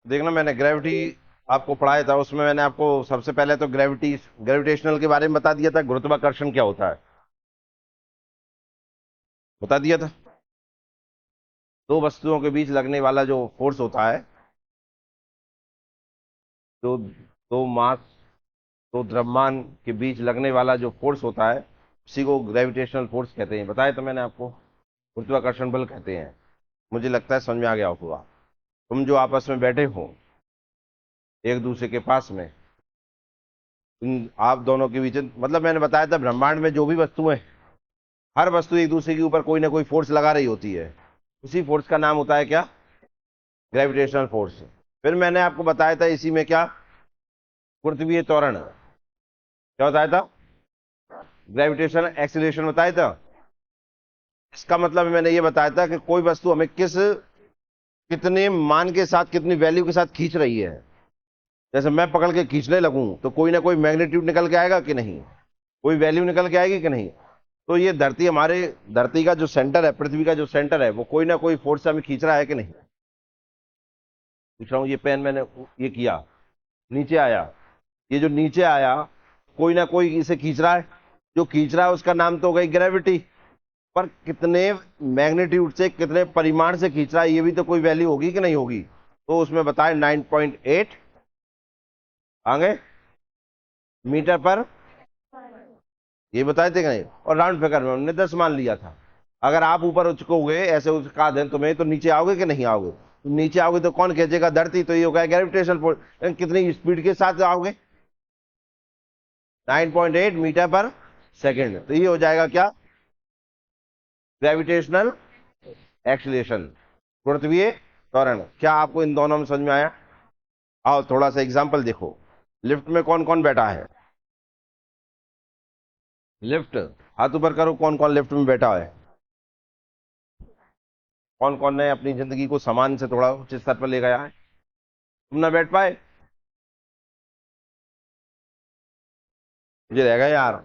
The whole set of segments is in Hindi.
देखना, मैंने ग्रेविटी आपको पढ़ाया था, उसमें मैंने आपको सबसे पहले तो ग्रेविटेशनल के बारे में बता दिया था, गुरुत्वाकर्षण क्या होता है बता दिया था। दो वस्तुओं के बीच लगने वाला जो फोर्स होता है, जो दो मास, दो द्रव्यमान के बीच लगने वाला जो फोर्स होता है, उसी को ग्रेविटेशनल फोर्स कहते हैं। बताया तो मैंने आपको, गुरुत्वाकर्षण बल कहते हैं। मुझे लगता है समझ में आ गया होगा। तुम जो आपस में बैठे हो एक दूसरे के पास में, आप दोनों के बीच, मतलब मैंने बताया था ब्रह्मांड में जो भी वस्तुएं, हर वस्तु एक दूसरे के ऊपर कोई ना कोई फोर्स लगा रही होती है। उसी फोर्स का नाम होता है क्या? Gravitational force. फिर मैंने आपको बताया था इसी में क्या, पृथ्वी त्वरण क्या बताया था, ग्रेविटेशन एक्सीलरेशन बताया था। इसका मतलब मैंने ये बताया था कि कोई वस्तु हमें कितने मान के साथ, कितनी वैल्यू के साथ खींच रही है। जैसे मैं पकड़ के खींचने लगूं तो कोई ना कोई मैग्नीट्यूड निकल के आएगा कि नहीं, कोई वैल्यू निकल के आएगी कि नहीं। तो ये धरती का जो सेंटर है, पृथ्वी का जो सेंटर है, वो कोई ना कोई फोर्स से हमें खींच रहा है कि नहीं। पूछ रहा हूं, ये पेन मैंने ये किया, नीचे आया, ये जो नीचे आया, कोई ना कोई इसे खींच रहा है। जो खींच रहा है उसका नाम तो हो गई ग्रेविटी। पर कितने मैग्नीट्यूड से, कितने परिमाण से खींच रहा है, ये भी तो कोई वैल्यू होगी कि नहीं होगी। तो उसमें बताए 9.8 आगे मीटर पर, ये बताए थे कि नहीं। और राउंड फिगर में हमने 10 मान लिया था। अगर आप ऊपर उचकोगे, ऐसे उचका दें तुम्हें, तो नीचे आओगे कि नहीं आओगे। तो नीचे आओगे तो कौन खींचेगा? धरती। तो ये हो गया ग्रेविटेशनल फोर्स। लेकिन कितनी स्पीड के साथ आओगे? 9.8 मीटर पर सेकेंड। तो ये हो जाएगा क्या? ग्रेविटेशनल एक्सीलरेशन, गुरुत्वीय त्वरण। क्या आपको इन दोनों में समझ में आया? आओ थोड़ा सा एग्जांपल देखो। लिफ्ट में कौन कौन बैठा है? लिफ्ट, हाथ ऊपर करो, कौन कौन लिफ्ट में बैठा है? कौन कौन ने अपनी जिंदगी को सामान से थोड़ा उच्च स्तर पर ले गया है? तुम ना बैठ पाए? मुझे रह गया यार,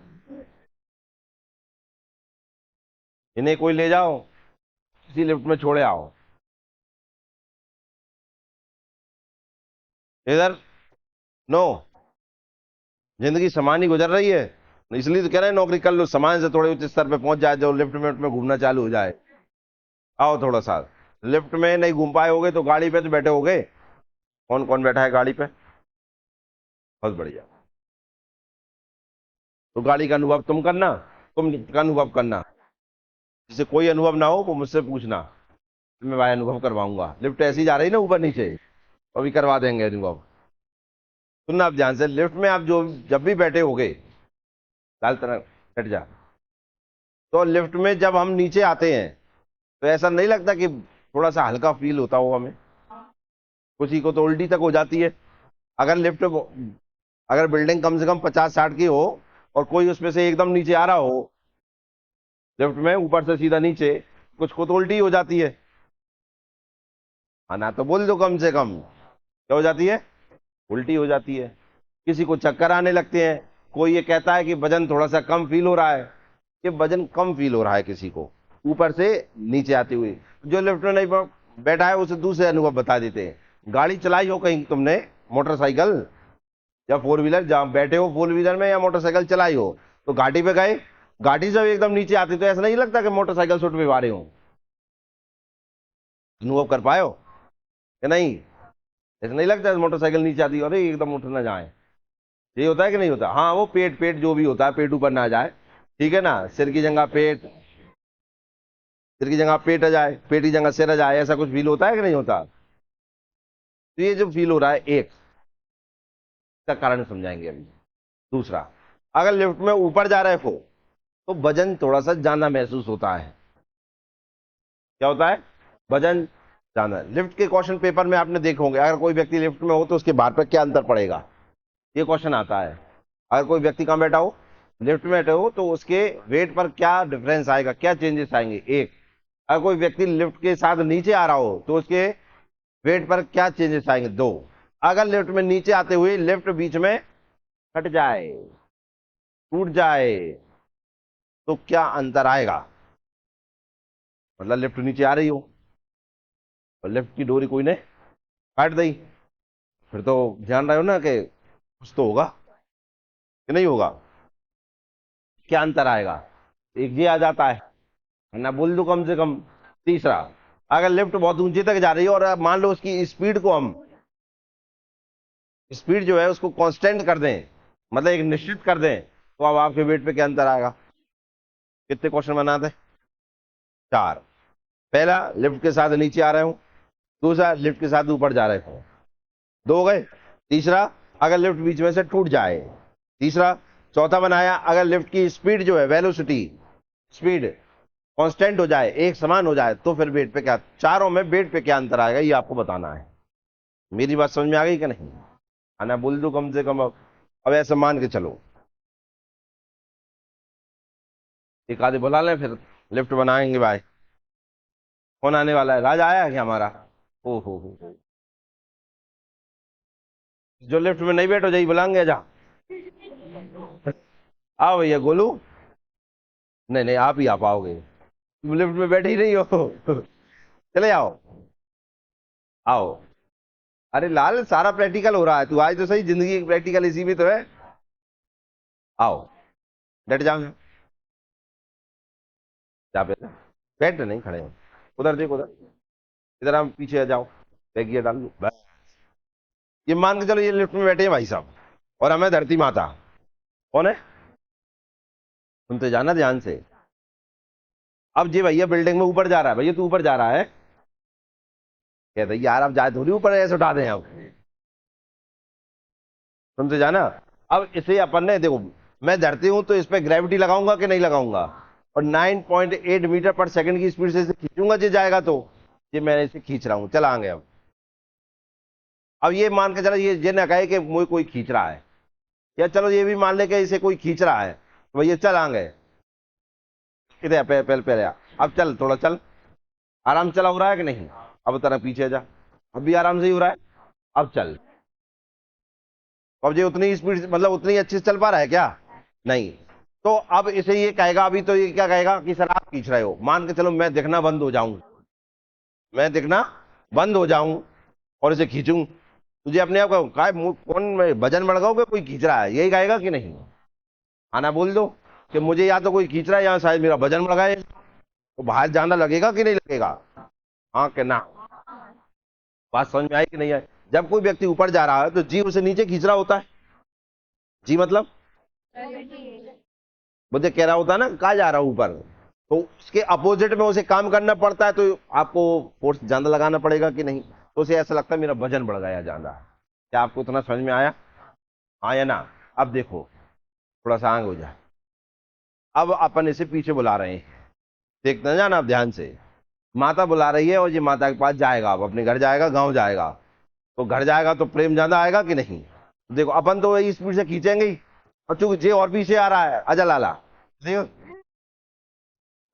इन्हें कोई ले जाओ, किसी लिफ्ट में छोड़े आओ इधर। नो, जिंदगी सामान ही गुजर रही है, इसलिए तो कह रहे हैं नौकरी कर लो, सामान से थोड़े उच्च स्तर पे पहुंच जाए, जो लिफ्ट में घूमना चालू हो जाए। आओ थोड़ा सा। लिफ्ट में नहीं घूम पाए होगे तो गाड़ी पे तो बैठे होगे। कौन कौन बैठा है गाड़ी पे? बहुत बढ़िया। तो गाड़ी का अनुभव तुम करना, तुम लिफ्ट का अनुभव करना। जिसे कोई अनुभव ना हो वो मुझसे पूछना, मैं भाई अनुभव करवाऊंगा। लिफ्ट ऐसी जा रही ना ऊपर नीचे, अभी करवा देंगे अनुभव। सुनना आप ध्यान से, लिफ्ट में आप जो जब भी बैठे होगे, लाल तरह हट जा, तो लिफ्ट में जब हम नीचे आते हैं तो ऐसा नहीं लगता कि थोड़ा सा हल्का फील होता हो हमें? किसी को तो उल्टी तक हो जाती है। अगर लिफ्ट, अगर बिल्डिंग कम से कम 50-60 की हो और कोई उसमें से एकदम नीचे आ रहा हो, लिफ्ट में ऊपर से सीधा नीचे, कुछ को तो उल्टी हो जाती है। हाँ ना, तो बोल दो कम से कम क्या हो जाती है? उल्टी हो जाती है। किसी को चक्कर आने लगते हैं। कोई ये कहता है कि वजन थोड़ा सा कम फील हो रहा है, कि वजन कम फील हो रहा है किसी को ऊपर से नीचे आते हुए। जो लिफ्ट में नहीं बैठा है उसे दूसरे अनुभव बता देते हैं। गाड़ी चलाई हो कहीं तुमने, मोटरसाइकिल या फोर व्हीलर, जहां बैठे हो फोर व्हीलर में या मोटरसाइकिल चलाई हो, तो घाटी पे गए, घाटी जब एकदम नीचे आती तो ऐसा नहीं लगता कि मोटरसाइकिल सुट में रहे हो? अनुभव कर पाए हो कि नहीं? ऐसा नहीं लगता मोटरसाइकिल नीचे आती अरे एकदम उठ ना जाए? ये होता है कि नहीं होता? हाँ, वो पेट पेट जो भी होता है, पेट ऊपर ना आ जाए, ठीक है ना, सिर की जगह पेट, सिर की जगह पेट आ जाए, पेट की जगह सिर आ जाए, ऐसा कुछ फील होता है कि नहीं होता? तो ये जो फील हो रहा है, एक का कारण समझाएंगे अभी। दूसरा, अगर लिफ्ट में ऊपर जा रहे हो तो वजन थोड़ा सा ज्यादा महसूस होता है। क्या होता है? वजन ज्यादा। लिफ्ट के क्वेश्चन पेपर में आपने देखे होंगे, अगर कोई व्यक्ति लिफ्ट में हो तो उसके भार पर क्या अंतर पड़ेगा, ये क्वेश्चन आता है। अगर कोई व्यक्ति कहाँ बैठा हो, लिफ्ट में बैठे हो, तो उसके वेट पर क्या डिफरेंस आएगा, क्या चेंजेस आएंगे? एक। अगर कोई व्यक्ति लिफ्ट के साथ नीचे आ रहा हो तो उसके वेट पर क्या चेंजेस आएंगे? दो। अगर लिफ्ट में नीचे आते हुए लिफ्ट बीच में कट जाए, टूट जाए, तो क्या अंतर आएगा? मतलब लिफ्ट नीचे आ रही हो और लिफ्ट की डोरी कोई ने काट दी, फिर तो जान रहे हो ना कि कुछ तो होगा कि नहीं होगा। क्या अंतर आएगा? एक ये आ जाता है ना, बोल दो कम से कम। तीसरा, अगर लिफ्ट बहुत ऊंची तक जा रही है और अब मान लो उसकी स्पीड को हम, स्पीड जो है उसको कांस्टेंट कर दें, मतलब एक निश्चित कर दें, तो अब आपके वेट पे क्या अंतर आएगा? कितने क्वेश्चन बनाते हैं? 4। पहला, लिफ्ट के साथ नीचे आ रहे हूं। दूसरा, लिफ्ट के साथ ऊपर जा रहे हो। 2 हो गए। तीसरा, अगर लिफ्ट बीच में से टूट जाए। तीसरा। चौथा बनाया, अगर लिफ्ट की स्पीड जो है, वेलोसिटी, स्पीड कांस्टेंट हो जाए, एक समान हो जाए, तो फिर वेट पे क्या, चारों में वेट पे क्या अंतर आएगा, ये आपको बताना है। मेरी बात समझ में आ गई कि नहीं? आना बोल दो कम से कम। अब ऐसा मान के चलो, एक आधे बुला लें, फिर लिफ्ट बनाएंगे भाई। कौन आने वाला है? राज आया है क्या हमारा? ओ हो। जो लिफ्ट में नहीं बैठो जाइए, बुलाएंगे जा। आओ भैया गोलू। नहीं नहीं, आप ही आ पाओगे, तुम लिफ्ट में बैठे ही नहीं हो। चले आओ। आओ। अरे लाल, सारा प्रैक्टिकल हो रहा है, तू आज तो सही, जिंदगी की प्रैक्टिकल इसी में तो है। आओ, डट जाओ। जा पे बैठ नहीं, खड़े हैं। उधर देख, उधर। इधर हम पीछे आ जाओ। बैग गियर डाल लो बस। ये मान के चलो, ये लिफ्ट में बैठे हैं भाई साहब, और हमें धरती माता। कौन है? सुनते जाना ध्यान से। अब जी भैया बिल्डिंग में ऊपर जा रहा है, भैया तू ऊपर जा रहा है, कहते यार अब जाए थोड़ी ऊपर, ऐसे उठा दें अब। सुनते जाना। अब इसे अपन ने देखो, मैं धरती हूं तो इस पे ग्रेविटी लगाऊंगा कि नहीं लगाऊंगा, और 9.8 मीटर पर सेकंड की स्पीड से इसे खींचूंगा, जी जाएगा तो। ये मैंने इसे खींच रहा हूं, चला आगे। अब ये मान के चलो, ये ना कहे कि मुझे कोई खींच रहा है, या चलो ये भी मान ले कि इसे कोई खींच रहा है, तो भैया चल आगे। इधर पैर पैर पैर आ। अब चल, थोड़ा चल। आराम चला हो रहा है कि नहीं? अब तरह पीछे जा। अब भी आराम से ही हो रहा है। अब चल। अब ये उतनी स्पीड, मतलब उतनी अच्छी से चल पा रहा है क्या? नहीं। तो अब इसे ये कहेगा, अभी तो ये क्या कहेगा कि सर आप खींच रहे हो। मान के चलो मैं दिखना बंद हो जाऊं, मैं दिखना बंद हो जाऊं और इसे खींचूं, तुझे अपने आप का काय कौन वजन बढ़ गया, कोई खींच रहा है, यही कहेगा कि नहीं? आना बोल दो कि मुझे या तो कोई खींच रहा है, या शायद मेरा वजन बढ़ गया है। तो बाहर जाना लगेगा कि नहीं लगेगा? हाँ कि ना? बात समझ में आई कि नहीं आई? जब कोई व्यक्ति ऊपर जा रहा है तो जी उसे नीचे खींच रहा होता है। जी मतलब मुझे कह रहा होता है ना, कहा जा रहा हूं ऊपर, तो उसके अपोजिट में उसे काम करना पड़ता है, तो आपको फोर्स ज्यादा लगाना पड़ेगा कि नहीं? तो उसे ऐसा लगता है मेरा वजन बढ़ गया ज्यादा। क्या आपको इतना समझ में आया? हाँ या ना? अब देखो, थोड़ा सा आगे हो जाए। अब अपन इसे पीछे बुला रहे हैं, देखते जाना आप ध्यान से। माता बुला रही है, और ये माता के पास जाएगा, अब अपने घर जाएगा, गांव जाएगा। तो घर जाएगा तो प्रेम ज्यादा आएगा कि नहीं? देखो अपन तो वही स्पीड से खींचेंगे ही, और चूंकि जे और पीछे आ रहा है, अजय लाला देखो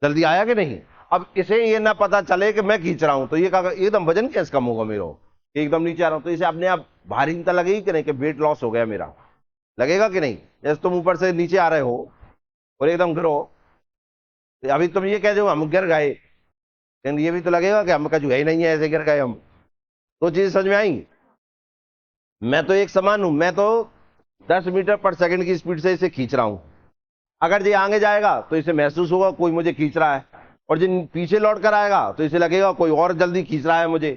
जल्दी आया कि नहीं। अब इसे ये ना पता चले कि मैं खींच रहा हूं, तो ये कहा एकदम वजन कैसे कम होगा मेरा, एकदम नीचे आ रहा हूं, तो इसे अपने आप भारीता लगेगी कि नहीं, कि वेट लॉस हो गया मेरा, लगेगा कि नहीं? जैसे तुम ऊपर से नीचे आ रहे हो और एकदम गिरो, तो अभी तुम ये कह दो हम गिर गए, लेकिन ये भी तो लगेगा कि हम कछु है ही नहीं है, ऐसे गिर गए हम। तो चीज समझ में आई? मैं तो एक समान हूं, मैं तो 10 मीटर पर सेकंड की स्पीड से इसे खींच रहा हूं। अगर ये आगे जाएगा तो इसे महसूस होगा कोई मुझे खींच रहा है, और जिन पीछे लौट कर आएगा तो इसे लगेगा कोई और जल्दी खींच रहा है मुझे।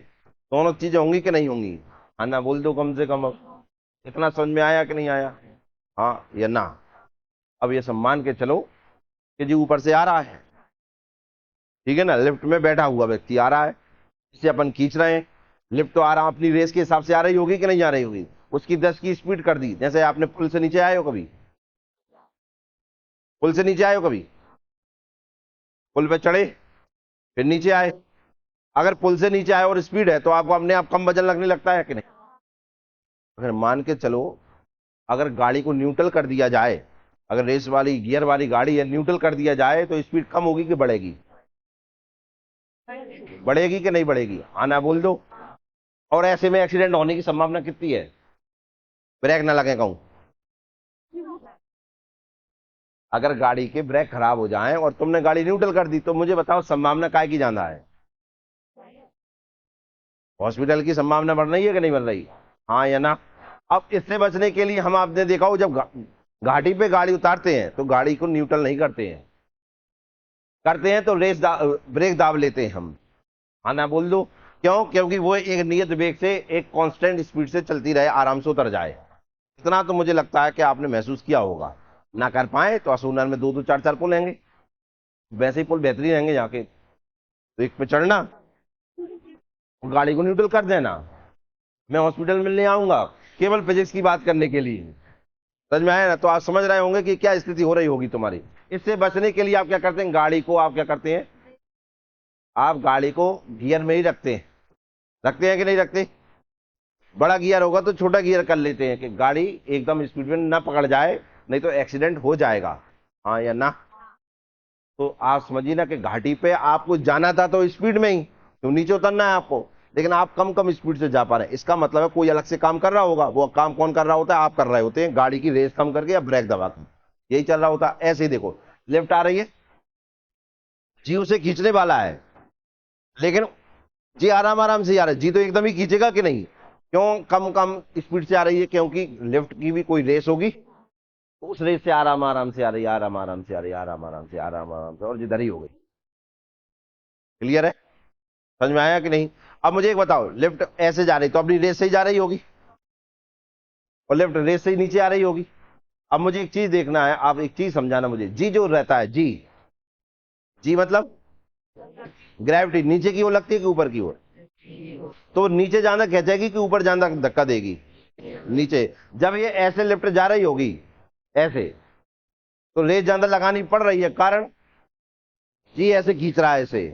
दोनों चीजें होंगी कि नहीं होंगी? हाँ ना बोल दो कम से कम। अब इतना समझ में आया कि नहीं आया? हाँ या ना? अब ये सब मान के चलो कि जी ऊपर से आ रहा है, ठीक है ना, लिफ्ट में बैठा हुआ व्यक्ति आ रहा है, इसे अपन खींच रहे हैं। लिफ्ट तो आ रहा, अपनी रेस के हिसाब से आ रही होगी कि नहीं आ रही होगी? उसकी 10 की स्पीड कर दी, जैसे आपने पुल से नीचे आए हो कभी, पुल से नीचे आए हो कभी, पुल पे चढ़े फिर नीचे आए, अगर पुल से नीचे आए और स्पीड है तो आपको अपने आप कम वजन लगने लगता है कि नहीं? अगर मान के चलो, अगर गाड़ी को न्यूट्रल कर दिया जाए, अगर रेस वाली गियर वाली गाड़ी है, न्यूट्रल कर दिया जाए, तो स्पीड कम होगी कि बढ़ेगी? बढ़ेगी कि नहीं बढ़ेगी? आना बोल दो। और ऐसे में एक्सीडेंट होने की संभावना कितनी है? ब्रेक ना लगे कहूं, अगर गाड़ी के ब्रेक खराब हो जाएं और तुमने गाड़ी न्यूट्रल कर दी, तो मुझे बताओ संभावना काय की ज्यादा है? हॉस्पिटल की संभावना बढ़ रही है कि नहीं बढ़ रही? हाँ या ना? अब इससे बचने के लिए हम, आपने देखा हो जब घाटी पे गाड़ी उतारते हैं तो गाड़ी को न्यूट्रल नहीं करते हैं, करते हैं तो ब्रेक दाब लेते हैं हम। हाँ ना बोल दो। क्यों? क्योंकि वो एक नियत वेग से, एक कांस्टेंट स्पीड से चलती रहे, आराम से उतर जाए। इतना तो मुझे लगता है कि आपने महसूस किया होगा। ना कर पाए तो असुनर में दो दो चार चार पुल रहेंगे, वैसे ही पुल बेहतरीन रहेंगे जाके। तो एक पे चढ़ना, गाड़ी को न्यूट्रल कर देना, मैं हॉस्पिटल मिलने आऊंगा केवल फिजिक्स की बात करने के लिए। समझ में आया ना? तो आप समझ रहे होंगे कि क्या स्थिति हो रही होगी तुम्हारी। इससे बचने के लिए आप क्या करते हैं, गाड़ी को आप क्या करते हैं, आप गाड़ी को गियर में ही रखते हैं। रखते हैं कि नहीं रखते? बड़ा गियर होगा तो छोटा गियर कर लेते हैं कि गाड़ी एकदम स्पीड में ना पकड़ जाए, नहीं तो एक्सीडेंट हो जाएगा। हाँ या ना? तो आप समझिए ना कि घाटी पे आपको जाना था तो स्पीड में ही, तो नीचे उतरना है आपको, लेकिन आप कम कम स्पीड से जा पा रहे हैं। इसका मतलब है कोई अलग से काम कर रहा होगा। वो काम कौन कर रहा होता है? आप कर रहे होते हैं, गाड़ी की रेस कम करके या ब्रेक दबा कर, यही चल रहा होता है। ऐसे ही देखो, लिफ्ट आ रही है, जी उसे खींचने वाला है, लेकिन जी आराम आराम से आ रहा है। जी तो एकदम ही खींचेगा कि नहीं? क्यों कम कम स्पीड से आ रही है? क्योंकि लिफ्ट की भी कोई रेस होगी, तो उस रेस से आराम आराम से आ रही है, आराम आराम से आ रही है, आराम आराम से, आराम आराम से, और जिधर ही हो गई। क्लियर है? समझ में आया कि नहीं? अब मुझे एक बताओ, लिफ्ट ऐसे जा रही तो अपनी रेस से ही जा रही होगी, और लेफ्ट रेस से ही नीचे आ रही होगी। अब मुझे एक चीज देखना है, आप एक चीज समझाना मुझे। जी जो रहता है, जी, जी मतलब ग्रेविटी नीचे की ओर लगती है कि ऊपर की ओर? तो नीचे जाना खींचेगी कि ऊपर जाना धक्का देगी? नीचे। जब ये ऐसे लिफ्ट जा रही होगी, ऐसे, तो रेस ज्यादा लगानी पड़ रही है, कारण जी ऐसे खींच रहा है ऐसे।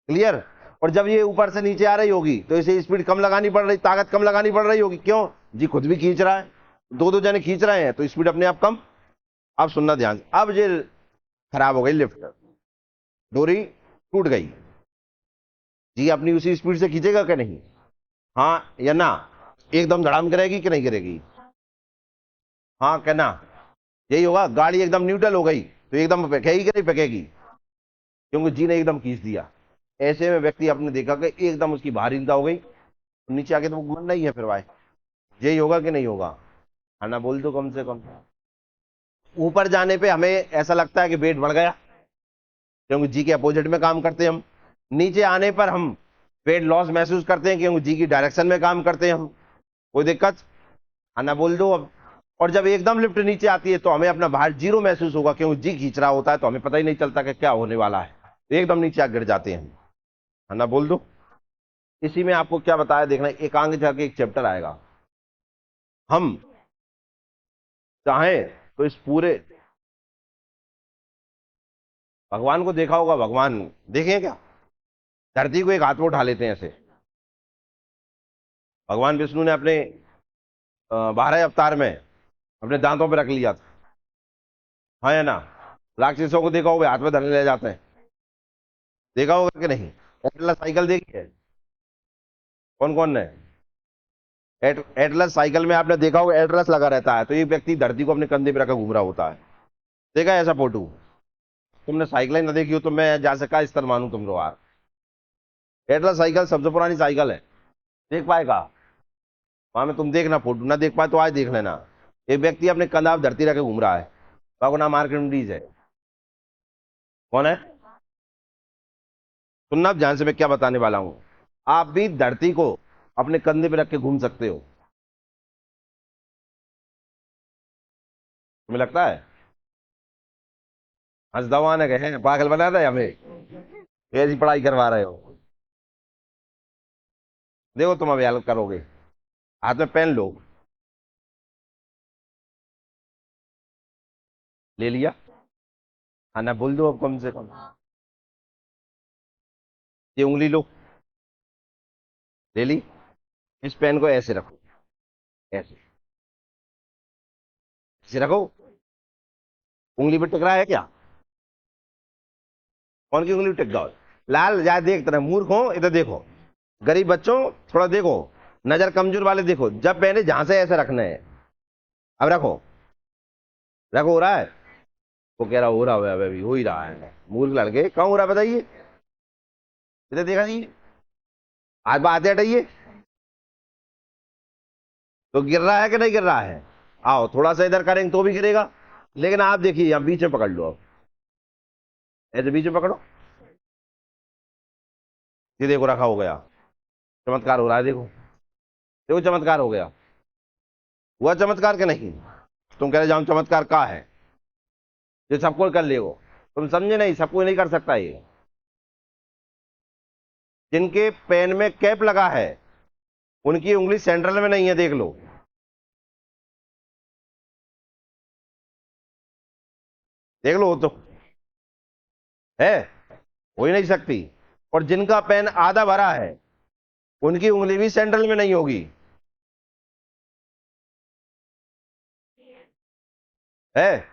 क्लियर? और जब ये ऊपर से नीचे आ रही होगी तो इसे स्पीड कम लगानी पड़ रही, ताकत कम लगानी पड़ रही होगी। क्यों? जी खुद भी खींच रहा है, दो दो जने खींच रहे हैं, तो स्पीड अपने आप कम। अब सुनना ध्यान से, अब ये खराब हो गई लिफ्ट, डोरी टूट गई, जी अपनी उसी स्पीड से खींचेगा कि नहीं? हाँ या ना? एकदम धड़ाम करेगी कि नहीं करेगी? हाँ कहना? यही होगा। गाड़ी एकदम न्यूट्रल हो गई तो एकदम फेंकेगी कि नहीं फेंकेगी? क्योंकि जी ने एकदम खींच दिया। ऐसे में व्यक्ति आपने देखा कि एकदम उसकी भारीनता हो गई, नीचे आके तो वो घूमना ही है फिर भाई। यही होगा कि नहीं होगा? है ना? बोल दो कम से कम। ऊपर जाने पे हमें ऐसा लगता है कि वेट बढ़ गया, क्योंकि जी के अपोजिट में काम करते हैं हम। नीचे आने पर हम वेट लॉस महसूस करते हैं, क्योंकि जी की डायरेक्शन में काम करते हैं हम। कोई दिक्कत? है ना? बोल दो अब। और जब एकदम लिफ्ट नीचे आती है तो हमें अपना भार जीरो महसूस होगा, क्योंकि जी खींच रहा होता है, तो हमें पता ही नहीं चलता कि क्या होने वाला है, तो एकदम नीचे आ गिर जाते हैं। है ना? बोल दो। इसी में आपको क्या बताया देखना, एक आगे जाके एक चैप्टर आएगा। हम चाहें तो इस पूरे, भगवान को देखा होगा, भगवान देखें क्या? धरती को एक हाथ में उठा लेते हैं ऐसे। भगवान विष्णु ने अपने 12 अवतार में अपने दांतों पे रख लिया था। हाँ या ना? राक्षसों को देखा होगा, हाथ में धरने ले जाते हैं, देखा होगा कि नहीं? एटलस साइकिल देखी है? कौन कौन ने? एटलस साइकिल में आपने देखा होगा, एटलस लगा रहता है, तो ये व्यक्ति धरती को अपने कंधे पे रखकर घूम रहा होता है। देखा है ऐसा फोटो? तुमने साइकिल ना देखी हो तो मैं जा सका इस तरह मानू तुम यार। एटलस साइकिल सबसे पुरानी साइकिल है, देख पाएगा? वहां में तुम देखना, फोटो ना देख पाए तो आज देख लेना। एक व्यक्ति अपने कंधा पे धरती रख के घूम रहा है, का नाम आर्किमिडीज है। कौन है? सुनना आप ध्यान से, मैं क्या बताने वाला हूं। आप भी धरती को अपने कंधे पे रख के घूम सकते हो। तुम्हें लगता है? हंसदवान है, कहे पागल बना रहे हमें, ऐसी पढ़ाई करवा रहे हो। देखो तुम अभी हेल्प करोगे, हाथ में पेन लो। ले लिया? हाँ ना? बोल दो अब कम से कम। ये उंगली लो, ले ली। इस पेन को ऐसे रखो, ऐसे, ऐसे रखो। उंगली पे टिक रहा है क्या? कौन की उंगली पे टिक गया? लाल जा, देख तरह मूर्ख हो, इधर देखो। गरीब बच्चों, थोड़ा देखो, नजर कमजोर वाले देखो, जब पहले जहां से ऐसे रखना है। अब रखो, रखो। हो रहा है? वो कह रहा हो रहा है, अभी हो ही रहा है। मूर्ख लड़के, कहाँ हो रहा है बताइए? इधर देखा नहीं? हाथ बात हटाइए। तो गिर रहा है कि नहीं गिर रहा है? आओ थोड़ा सा इधर करेंगे तो भी गिरेगा, लेकिन आप देखिए यहाँ बीच में पकड़ लो, अब ऐसे बीच में पकड़ो, ये देखो रखा हो गया, चमत्कार हो रहा है, देखो देखो चमत्कार हो गया। हुआ चमत्कार के नहीं? तुम कह रहे जाओ चमत्कार का है, जो सबको कर ले वो, तुम समझे नहीं, सबको नहीं कर सकता ये। जिनके पेन में कैप लगा है उनकी उंगली सेंट्रल में नहीं है, देख लो, देख लो, वो तो है, हो ही नहीं सकती। और जिनका पेन आधा भरा है उनकी उंगली भी सेंट्रल में नहीं होगी, है।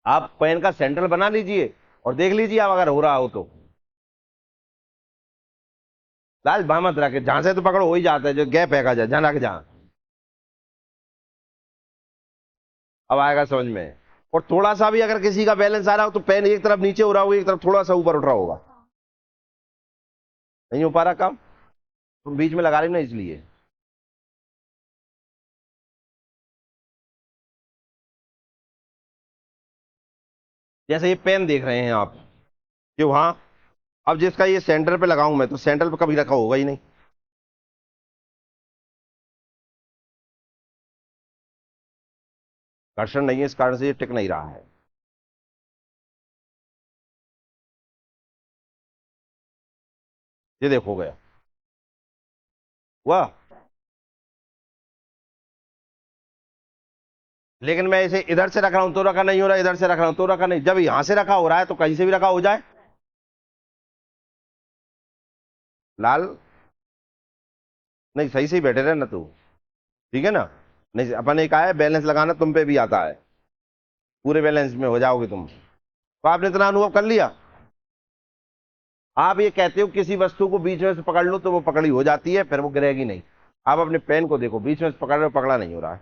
आप पेन का सेंट्रल बना लीजिए और देख लीजिए आप, अगर हो रहा हो तो। लाल बां मत रखे, जहां से तो पकड़ो हो ही जाता है, जो गैप है जाए जहां रख जहां, अब आएगा समझ में। और थोड़ा सा भी अगर किसी का बैलेंस आ रहा हो तो पेन एक तरफ नीचे हो रहा होगा, एक तरफ थोड़ा सा ऊपर उठ रहा होगा, नहीं हो पा रहा काम, तुम बीच में लगा रही ना इसलिए। जैसे ये पेन देख रहे हैं आप, कि वहां, अब जिसका ये सेंटर पे लगाऊं मैं, तो सेंटर पे कभी रखा होगा ही नहीं, घर्षण नहीं है, इस कारण से ये टिक नहीं रहा है। ये देखो गया, वाह। लेकिन मैं इसे इधर से रख रहा हूं तो रखा नहीं हो रहा, इधर से रख रहा हूं तो रखा नहीं, जब यहां से रखा हो रहा है तो कहीं से भी रखा हो जाए। लाल, नहीं सही से ही बैठे रहे ना तू, ठीक है ना। नहीं अपन एक आया बैलेंस लगाना, तुम पे भी आता है, पूरे बैलेंस में हो जाओगे तुम, तो आपने इतना अनुभव कर लिया। आप ये कहते हो किसी वस्तु को बीच में से पकड़ लो तो वो पकड़ी हो जाती है, फिर वो गिरेगी नहीं। आप अपने पेन को देखो, बीच में से पकड़ रहे हो, पकड़ा नहीं हो रहा है,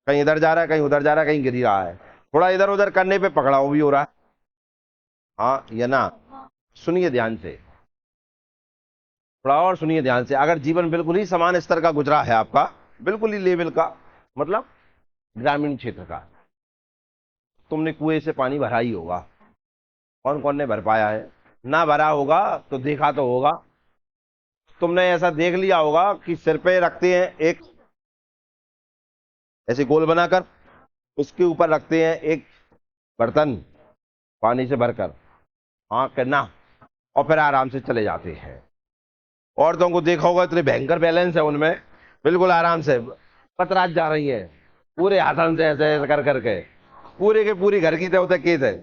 कहीं इधर जा रहा है, कहीं उधर जा रहा है, कहीं गिर ही रहा है, थोड़ा इधर उधर करने पे पकड़ा वो भी हो रहा है। हाँ या ना? सुनिए ध्यान से, थोड़ा और सुनिए ध्यान से। अगर जीवन बिल्कुल ही समान स्तर का गुजरा है आपका, बिल्कुल ही लेवल का, मतलब ग्रामीण क्षेत्र का, तुमने कुएं से पानी भरा ही होगा, कौन कौन ने भर पाया है? ना भरा होगा तो देखा तो होगा, तुमने ऐसा देख लिया होगा कि सिर पे रखते हैं एक ऐसे गोल बनाकर, उसके ऊपर रखते हैं एक बर्तन पानी से भरकर, हाँ करना, और फिर आराम से चले जाते हैं। औरतों को देखा होगा, इतने भयंकर बैलेंस है उनमें, बिल्कुल आराम से पतराज जा रही है, पूरे हाथन से ऐसे ऐसे कर करके, पूरे के पूरी घर की होता केस है,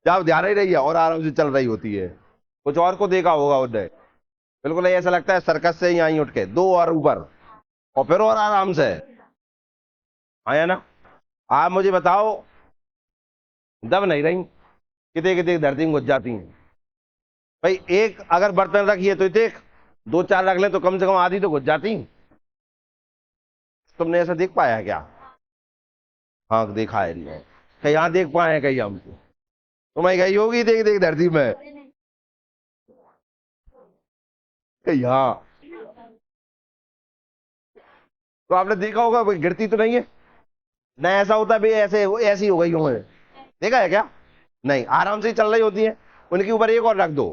जब ध्यान ही रही है और आराम से चल रही होती है। कुछ और को देखा होगा उन्हें, बिल्कुल ऐसा लगता है सर्कस से ही आई उठ के, दो और ऊपर, और फिर और आराम से, आया ना। आप मुझे बताओ, दब नहीं रही, कितने कितने धरती में घुस जाती हैं भाई। एक अगर बर्तन रखिए तो देख, दो चार रख ले तो कम से कम आधी तो घुस जाती। तुमने ऐसा देख पाया है क्या? हाँ देखा है नहीं, कहीं यहाँ देख पाए हैं कहीं हम? तुम्हें गई होगी देख देख धरती में, कहीं हाँ, तो आपने देखा होगा भाई, गिरती तो नहीं है ना, ऐसा होता है भाई ऐसे ऐसी हो गई हूँ, देखा है क्या? नहीं, आराम से ही चल रही होती है, उनके ऊपर एक और रख दो।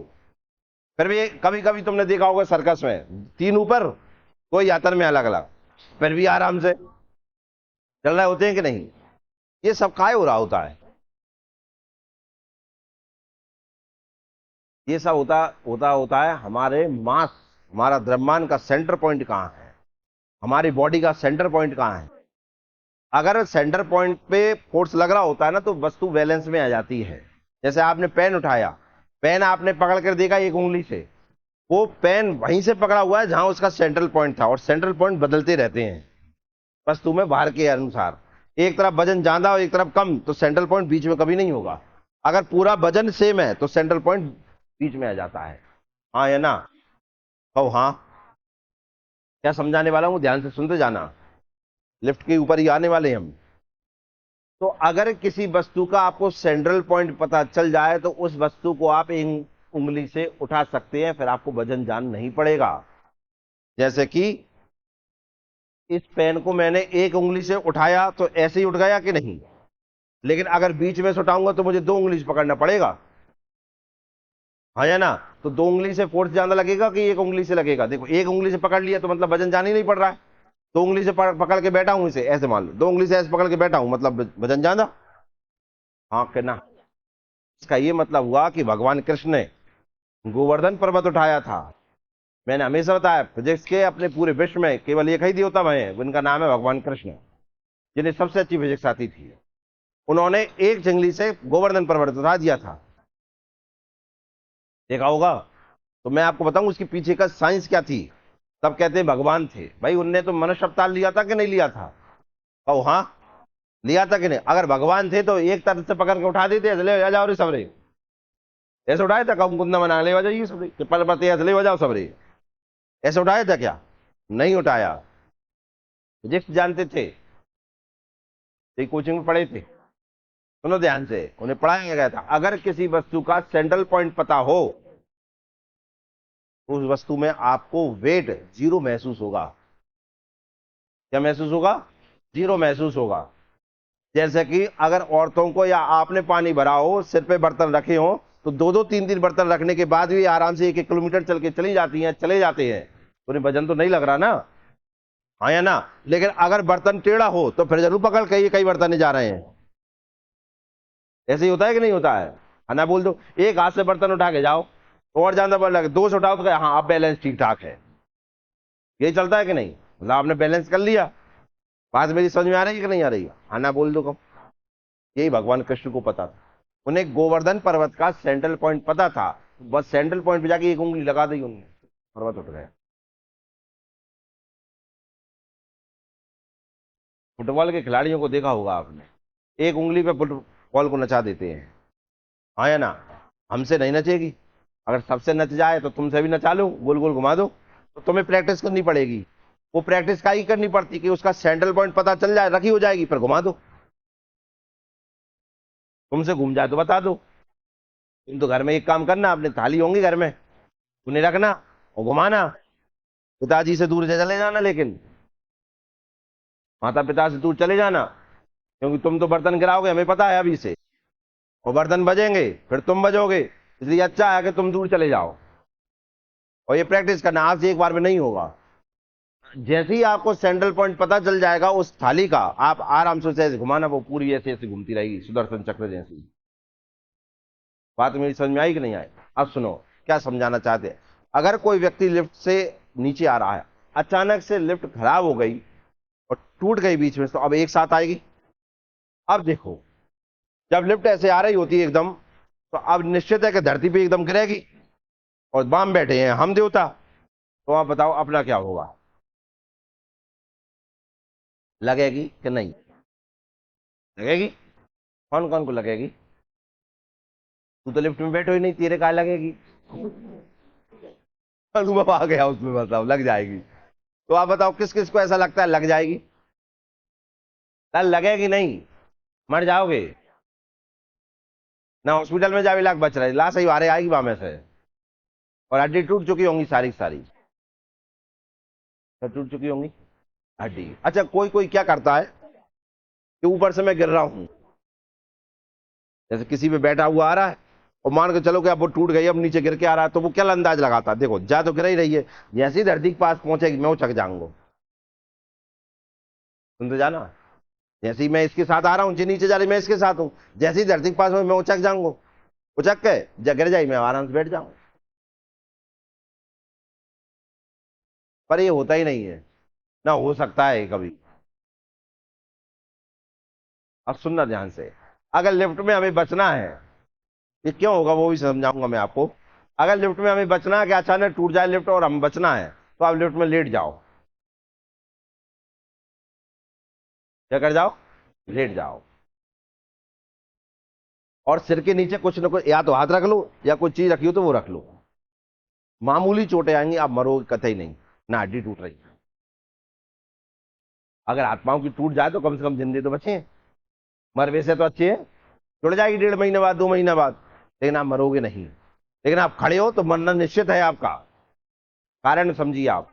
फिर भी कभी कभी तुमने देखा होगा सर्कस में, तीन ऊपर, कोई यात्रा में अलग अलग, फिर भी आराम से चल रहे होते हैं कि नहीं? ये सब काय हो रहा होता है? ये सब होता होता होता है हमारे मास, हमारा द्रव्यमान का सेंटर पॉइंट कहाँ है, हमारी बॉडी का सेंटर पॉइंट कहाँ है। अगर सेंटर पॉइंट पे फोर्स लग रहा होता है ना तो वस्तु बैलेंस में आ जाती है। जैसे आपने पेन उठाया, पेन आपने पकड़ कर देखा एक उंगली से, वो पेन वहीं से पकड़ा हुआ है जहां उसका सेंट्रल पॉइंट था, और सेंट्रल पॉइंट बदलते रहते हैं वस्तु में भार के अनुसार। एक तरफ वजन ज्यादा और एक तरफ कम तो सेंट्रल पॉइंट बीच में कभी नहीं होगा। अगर पूरा वजन सेम है तो सेंट्रल पॉइंट बीच में आ जाता है, हाँ या ना? कहो हाँ। क्या समझाने वाला हूं, ध्यान से सुनते जाना, लिफ्ट के ऊपर ही आने वाले हम। तो अगर किसी वस्तु का आपको सेंट्रल पॉइंट पता चल जाए तो उस वस्तु को आप एक उंगली से उठा सकते हैं, फिर आपको वजन जान नहीं पड़ेगा। जैसे कि इस पेन को मैंने एक उंगली से उठाया तो ऐसे ही उठ गया कि नहीं, लेकिन अगर बीच में से उठाऊंगा तो मुझे दो उंगली से पकड़ना पड़ेगा, हाँ या ना। तो दो उंगली से फोर्स ज्यादा लगेगा कि एक उंगली से लगेगा? देखो एक उंगली से पकड़ लिया तो मतलब वजन जाने ही नहीं पड़ रहा है। दो उंगली से पकड़ के बैठा हूं इसे, ऐसे मान लो दो उंगली से ऐसे पकड़ के बैठा हूं, मतलब वजन ज्यादा, हाँ कि ना। इसका ये मतलब हुआ कि भगवान कृष्ण ने गोवर्धन पर्वत उठाया था। मैंने हमेशा बताया फिजिक्स के अपने पूरे विश्व में केवल एक ही देवता हैं, उनका नाम है भगवान कृष्ण, जिन्हें सबसे अच्छी फिजिक्स आती थी। उन्होंने एक जंगली से गोवर्धन पर्वत उठा दिया था, देखा होगा। तो मैं आपको बताऊं उसके पीछे का साइंस क्या थी। तब कहते हैं भगवान थे, भाई उनने तो मनुष्य अवतार लिया था कि नहीं लिया था? ओ हाँ, लिया था कि नहीं? अगर भगवान थे तो एक तरफ से पकड़ के उठा देते, ले आ जाओ रे सबरे, ऐसे उठाया था? कम कुंदा बना ले जाइए सबरे, पल पते ऐसे ले जाओ सबरे, ऐसे उठाया था क्या? नहीं उठाया। फिजिक्स जानते थे, कोचिंग में पढ़े थे, सुनो ध्यान से, उन्हें पढ़ाया गया था। अगर किसी वस्तु का सेंट्रल पॉइंट पता हो तो उस वस्तु में आपको वेट जीरो महसूस होगा। क्या महसूस होगा? जीरो महसूस होगा। जैसे कि अगर औरतों को या आपने पानी भरा हो, सिर पे बर्तन रखे हो, तो दो दो तीन तीन बर्तन रखने के बाद भी आराम से एक एक किलोमीटर चल के चली जाती हैं, चले जाते हैं, तो उन्हें वजन तो नहीं लग रहा ना, हाँ या ना। लेकिन अगर बर्तन टेढ़ा हो तो फिर जरूर पकड़ के ये कई बर्तन जा रहे हैं। ऐसे ही होता है कि नहीं होता है ना? बोल दो एक हाथ से बर्तन उठा के जाओ तो और ज्यादा बल लगे, दो से उठाओ तो कहे, हाँ अब बैलेंस ठीक ठाक है। यही चलता है कि नहीं? मतलब आपने बैलेंस कर लिया। बात मेरी समझ में आ रही है कि नहीं आ रही है? हाँ ना बोल दो कब। यही भगवान कृष्ण को पता था, उन्हें गोवर्धन पर्वत का सेंट्रल पॉइंट पता था, बस सेंट्रल पॉइंट पे जाके एक उंगली लगा दी उन्होंने, पर्वत उठ गया। फुटबॉल के खिलाड़ियों को देखा होगा आपने, एक उंगली पे फुटबॉल को नचा देते हैं, हाँ या ना। हमसे नहीं नचेगी, अगर सबसे नच जाए तो तुमसे भी नचा लो, गोल गोल घुमा दो, तो तुम्हें प्रैक्टिस करनी पड़ेगी। वो प्रैक्टिस का ही करनी पड़ती कि उसका सेंट्रल पॉइंट पता चल जाए, रखी हो जाएगी, फिर घुमा दो। तुमसे घूम जाए तो बता दो। तुम तो घर में एक काम करना, अपने थाली होंगी घर में, उन्हें रखना और घुमाना। पिताजी से दूर से चले जाना, लेकिन माता पिता से दूर चले जाना, क्योंकि तुम तो बर्तन गिराओगे, हमें पता है अभी से, और बर्तन बजेंगे फिर तुम बजोगे, इसलिए अच्छा है कि तुम दूर चले जाओ। और ये प्रैक्टिस करना, आज से एक बार में नहीं होगा। जैसे ही आपको सेंट्रल पॉइंट पता चल जाएगा उस थाली का, आप आराम से उसे ऐसे घुमाना, वो पूरी ऐसे ऐसे घूमती रहेगी, सुदर्शन चक्र जैसी। बात मेरी समझ में आई कि नहीं आई? अब सुनो क्या समझाना चाहते हैं। अगर कोई व्यक्ति लिफ्ट से नीचे आ रहा है, अचानक से लिफ्ट खराब हो गई और टूट गई बीच में, तो अब एक साथ आएगी? अब देखो, जब लिफ्ट ऐसे आ रही होती है एकदम, तो अब निश्चित है कि धरती पे एकदम गिरेगी, और बाम बैठे हैं हम देवता, तो आप बताओ अपना क्या होगा? लगेगी कि नहीं? लगेगी। कौन कौन को लगेगी? तू तो लिफ्ट में बैठो ही नहीं, तेरे काय लगेगी? अनुभव आ गया उसमें, बताओ लग जाएगी। तो आप बताओ किस किस को ऐसा लगता है लग जाएगी? कल लगेगी नहीं, मर जाओगे ना, हॉस्पिटल में जावे लाख बच रहे, लाश ही बाहर आएगी वहां में से, और हड्डी टूट चुकी होंगी सारी की सारी, सब टूट चुकी होंगी हड्डी। अच्छा कोई कोई क्या करता है कि ऊपर से मैं गिर रहा हूं, जैसे किसी पे बैठा हुआ आ रहा है, और मान के चलो कि अब वो टूट गई, अब नीचे गिर के आ रहा है, तो वो क्या अंदाज लगाता है, देखो जा तो गिर ही रही है, जैसे ही धरती के पास पहुंचेगी मैं उछक जाऊंगा। सुनते जाना, जैसे ही मैं इसके साथ आ रहा हूँ, नीचे जा रही मैं इसके साथ हूँ, जैसे ही धरती के पास में मैं उछक जाऊंगा, उछक के जब गिर जाई मैं आराम से बैठ जाऊं। पर ये होता ही नहीं है, ना हो सकता है कभी। अब सुनना ध्यान से, अगर लिफ्ट में हमें बचना है, ये क्यों होगा वो भी समझाऊंगा मैं आपको। अगर लिफ्ट में हमें बचना है कि अचानक टूट जाए लिफ्ट और हम बचना है, तो आप लिफ्ट में लेट जाओ। क्या कर जाओ? लेट जाओ, और सिर के नीचे कुछ ना कुछ, या तो हाथ रख लो या कोई चीज रखी हो तो वो रख लो। मामूली चोटें आएंगी, आप मरोगे कतई नहीं, ना हड्डी टूट रही। अगर हाथ पांव की टूट जाए तो कम से कम जिंदगी तो बचे, मरवे से तो अच्छे है, जुड़ जाएगी 1.5 महीने बाद 2 महीने बाद, लेकिन आप मरोगे नहीं। लेकिन आप खड़े हो तो मरना निश्चित है आपका, कारण समझिए आप।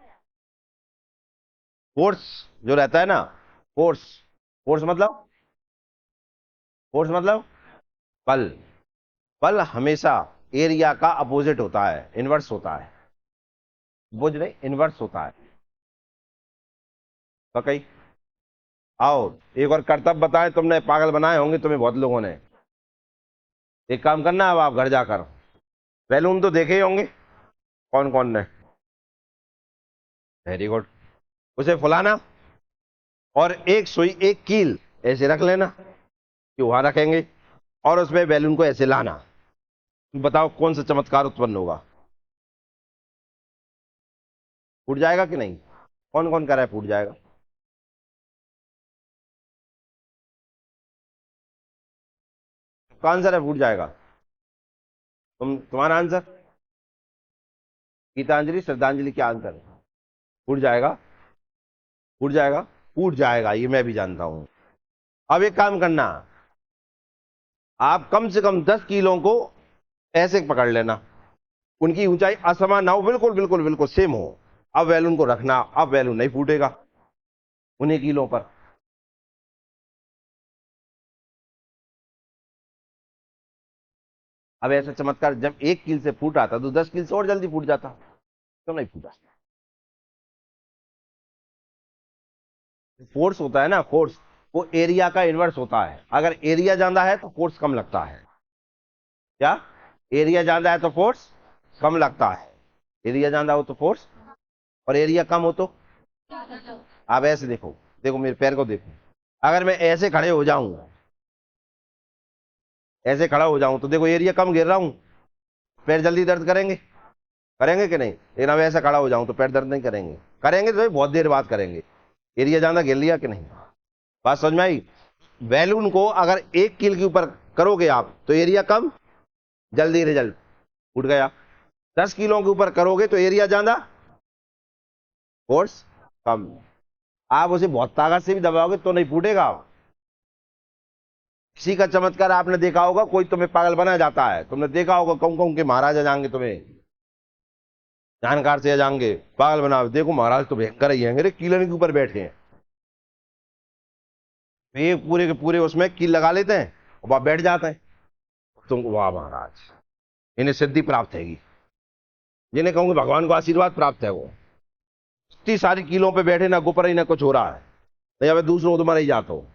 फोर्स जो रहता है ना, फोर्स, फोर्स मतलब, फोर्स मतलब बल। बल हमेशा एरिया का अपोजिट होता है, इनवर्स होता है। बुझ रहे, इनवर्स होता है। तो कहीं आओ, एक और कर्तव्य बताएं, तुमने पागल बनाए होंगे तुम्हें बहुत लोगों ने। एक काम करना, अब आप घर जाकर बैलून तो देखे ही होंगे, कौन कौन ने। Very good. उसे फुलाना और एक सुई एक कील ऐसे रख लेना कि वहां रखेंगे, और उसमें बैलून को ऐसे लाना। बताओ कौन सा चमत्कार उत्पन्न होगा। फूट जाएगा कि नहीं? कौन कौन कह रहा है फूट जाएगा? का आंसर है फूट जाएगा? तुम्हारा आंसर? गीतांजलि, श्रद्धांजलि, क्या आंसर है? फूट जाएगा, फूट जाएगा, फूट जाएगा, ये मैं भी जानता हूं। अब एक काम करना, आप कम से कम 10 किलो को ऐसे पकड़ लेना, उनकी ऊंचाई असमान ना हो, बिल्कुल बिल्कुल बिल्कुल सेम हो। अब बैलून को रखना, अब बैलून नहीं फूटेगा उन्हीं किलो पर। अब ऐसा चमत्कार जब एक कील से फूटा था तो 10 कील से और जल्दी फूट जाता, क्यों नहीं फूटा? फोर्स होता है ना, फोर्स, वो एरिया का इनवर्स होता है। अगर एरिया ज्यादा है तो फोर्स कम लगता है। क्या? एरिया ज्यादा है तो फोर्स कम लगता है। एरिया ज्यादा हो तो फोर्स, और एरिया कम हो तो। आप ऐसे देखो, देखो मेरे पैर को देखो, अगर मैं ऐसे खड़े हो जाऊं, ऐसे खड़ा हो जाऊं तो देखो एरिया कम गिर रहा हूं, पैर जल्दी दर्द करेंगे, करेंगे कि नहीं? लेकिन अब ऐसा खड़ा हो जाऊं तो पैर दर्द नहीं करेंगे, करेंगे तो बहुत देर बाद करेंगे। एरिया ज्यादा गिर लिया कि नहीं? बात समझ में आई? बैलून को अगर एक कील के ऊपर करोगे आप तो एरिया कम, जल्दी रिजल्ट, फूट गया। 10 किलो के ऊपर करोगे तो एरिया ज्यादा, फोर्स कम। आप उसे बहुत ताकत से भी दबाओगे तो नहीं फूटेगा। इसी का चमत्कार आपने देखा होगा, कोई तुम्हें पागल बना जाता है, तुमने देखा होगा कहूं कहूं के महाराजा जाएंगे तुम्हें जानकार से जाएंगे पागल बना, देखो महाराज तो भयंकर ही हैं, कीलन के ऊपर बैठे हैं। ये पूरे के पूरे उसमें कील लगा लेते हैं और वहां बैठ जाते हैं। तुम वाह महाराज, इन्हें सिद्धि प्राप्त हैगी, जिन्हें कहूंगे भगवान को आशीर्वाद प्राप्त है। वो इतनी सारी कीलों पे बैठे ना गुपर ही ना कुछ हो रहा है, नहीं अब दूसरों को तुम्हारे ही जाते हो,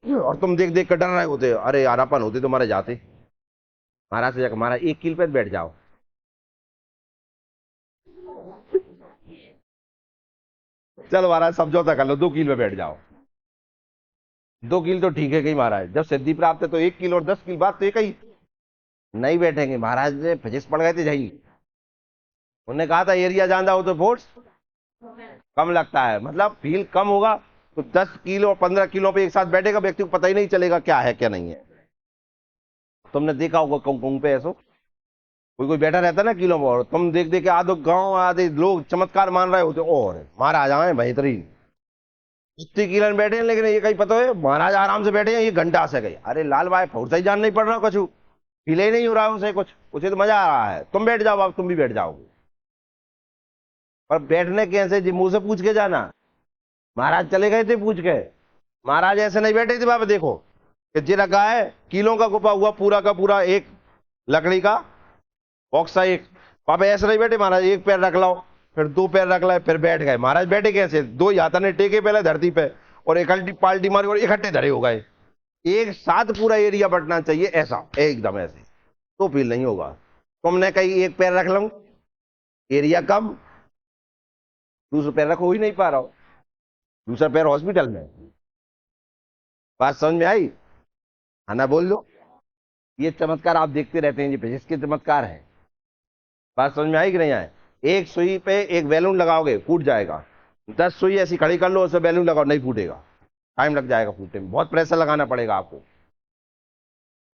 और तुम देख देख कर डर रहे होते, अरे यार अपन होते तुम्हारे जाते। महाराज से जाकर महाराज एक कील पे बैठ जाओ। चलो महाराज समझौता कर लो, 2 कील पे बैठ जाओ। 2 कील तो ठीक है कहीं महाराज, जब सिद्धि प्राप्त है तो 1 कील और 10 कील बात तो एक ही। नहीं बैठेंगे महाराज ने फिजिक्स पढ़ गए थे जाइए, उन्होंने कहा था एरिया ज्यादा हो तो फोर्स कम लगता है, मतलब फील कम होगा। तो 10 किलो और 15 किलो पे एक साथ बैठेगा व्यक्ति को पता ही नहीं चलेगा क्या है क्या नहीं है। तुमने देखा होगा कहूं कहूं पे ऐसो कोई कोई बैठा रहता है ना किलो में, और तुम देख देख के आधो गांव आधे लोग चमत्कार मान रहे होते, और महाराज आए बेहतरीन इतनी किलो में बैठे हैं, लेकिन ये कहीं पता है महाराज आराम से बैठे हैं, ये घंटा से गई। अरे लाल भाई फौरसा ही जान नहीं पड़ रहा कुछ, फील ही नहीं हो रहा उसे कुछ, उसे तो मजा आ रहा है। तुम बैठ जाओ, अब तुम भी बैठ जाओगे, पर बैठने कैसे जी, मुंह से पूछ के जाना। महाराज चले गए थे पूछ के, महाराज ऐसे नहीं बैठे थे बाबा, देखो कि जी रखा है कीलों का गुफा हुआ पूरा का पूरा एक लकड़ी का बॉक्सा एक। पापा ऐसे नहीं बैठे महाराज, एक पैर रख लाओ फिर 2 पैर रख लाए फिर बैठ गए। महाराज बैठे कैसे? 2 हाथ ने टेके पहले धरती पे और इकट्ठी पाल्टी मारी और इकट्ठे धरे हो गए। एक साथ पूरा एरिया बटना चाहिए ऐसा एकदम ऐसे, तो फील नहीं होगा। तुमने कहीं एक पैर रख लो, एरिया कम, दूसरा पैर रखो ही नहीं पा रहा हो, दूसरा पैर हॉस्पिटल में। बात समझ में आई? है ना? बोल दो। ये चमत्कार आप देखते रहते हैं, ये फिजिक्स के चमत्कार है। बात समझ में आई कि नहीं आए? एक सुई पे एक बैलून लगाओगे फूट जाएगा, 10 सुई ऐसी खड़ी कर लो उसमें बैलून लगाओ नहीं फूटेगा, टाइम लग जाएगा फूटने में, बहुत प्रेशर लगाना पड़ेगा आपको।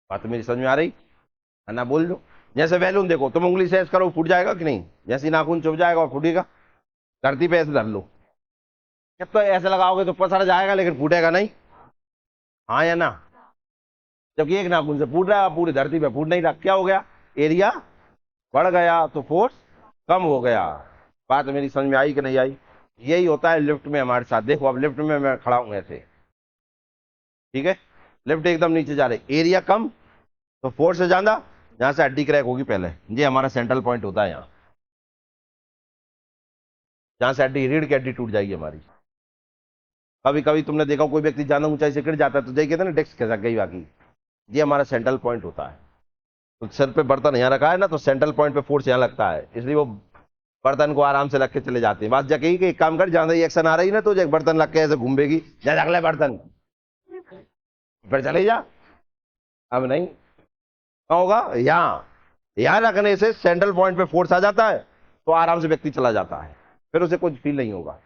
बात मेरी समझ में आ रही है ना? बोल दो। जैसे बैलून देखो, तुम उंगली से ऐसे करो फूट जाएगा कि नहीं? जैसे नाखून चुभ जाएगा और फूटेगा। धरती पे ऐसे धर लो, जब तो ऐसे लगाओगे तो पसड़ जाएगा लेकिन फूटेगा नहीं, हाँ या ना? जबकि एक नाखून से फूट रहा है, पूरी धरती पे फूट नहीं रहा, क्या हो गया? एरिया बढ़ गया तो फोर्स कम हो गया। बात मेरी समझ में आई कि नहीं आई? यही होता है लिफ्ट में हमारे साथ। देखो अब लिफ्ट में मैं खड़ा हूं ऐसे, ठीक है, लिफ्ट एकदम नीचे जा रही, एरिया कम तो फोर्स से ज्यादा, जहां से हड्डी क्रैक होगी पहले, ये हमारा सेंट्रल पॉइंट होता है यहाँ, जहां से हड्डी, रीढ़ की हड्डी टूट जाएगी हमारी। कभी कभी तुमने देखा कोई व्यक्ति ज्यादा ऊंचाई से गिर जाता है तो देखिए ना डेस्क खिसक गई बाकी, ये हमारा सेंट्रल पॉइंट होता है। तो सर पे बर्तन यहाँ रखा है ना, तो सेंट्रल पॉइंट पे फोर्स यहाँ लगता है, इसलिए वो बर्तन को आराम से रख के चले जाते हैं। बात जगह ही कि एक काम कर, जहां ये एक्शन आ रही ना तो एक बर्तन रख के ऐसे घूमेगी, जा अगले बर्तन फिर चले जा। अब नहीं, क्या होगा, यहाँ यहाँ रखने से सेंट्रल पॉइंट पे फोर्स आ जाता है, तो आराम से व्यक्ति चला जाता है, फिर उसे कुछ फील नहीं होगा।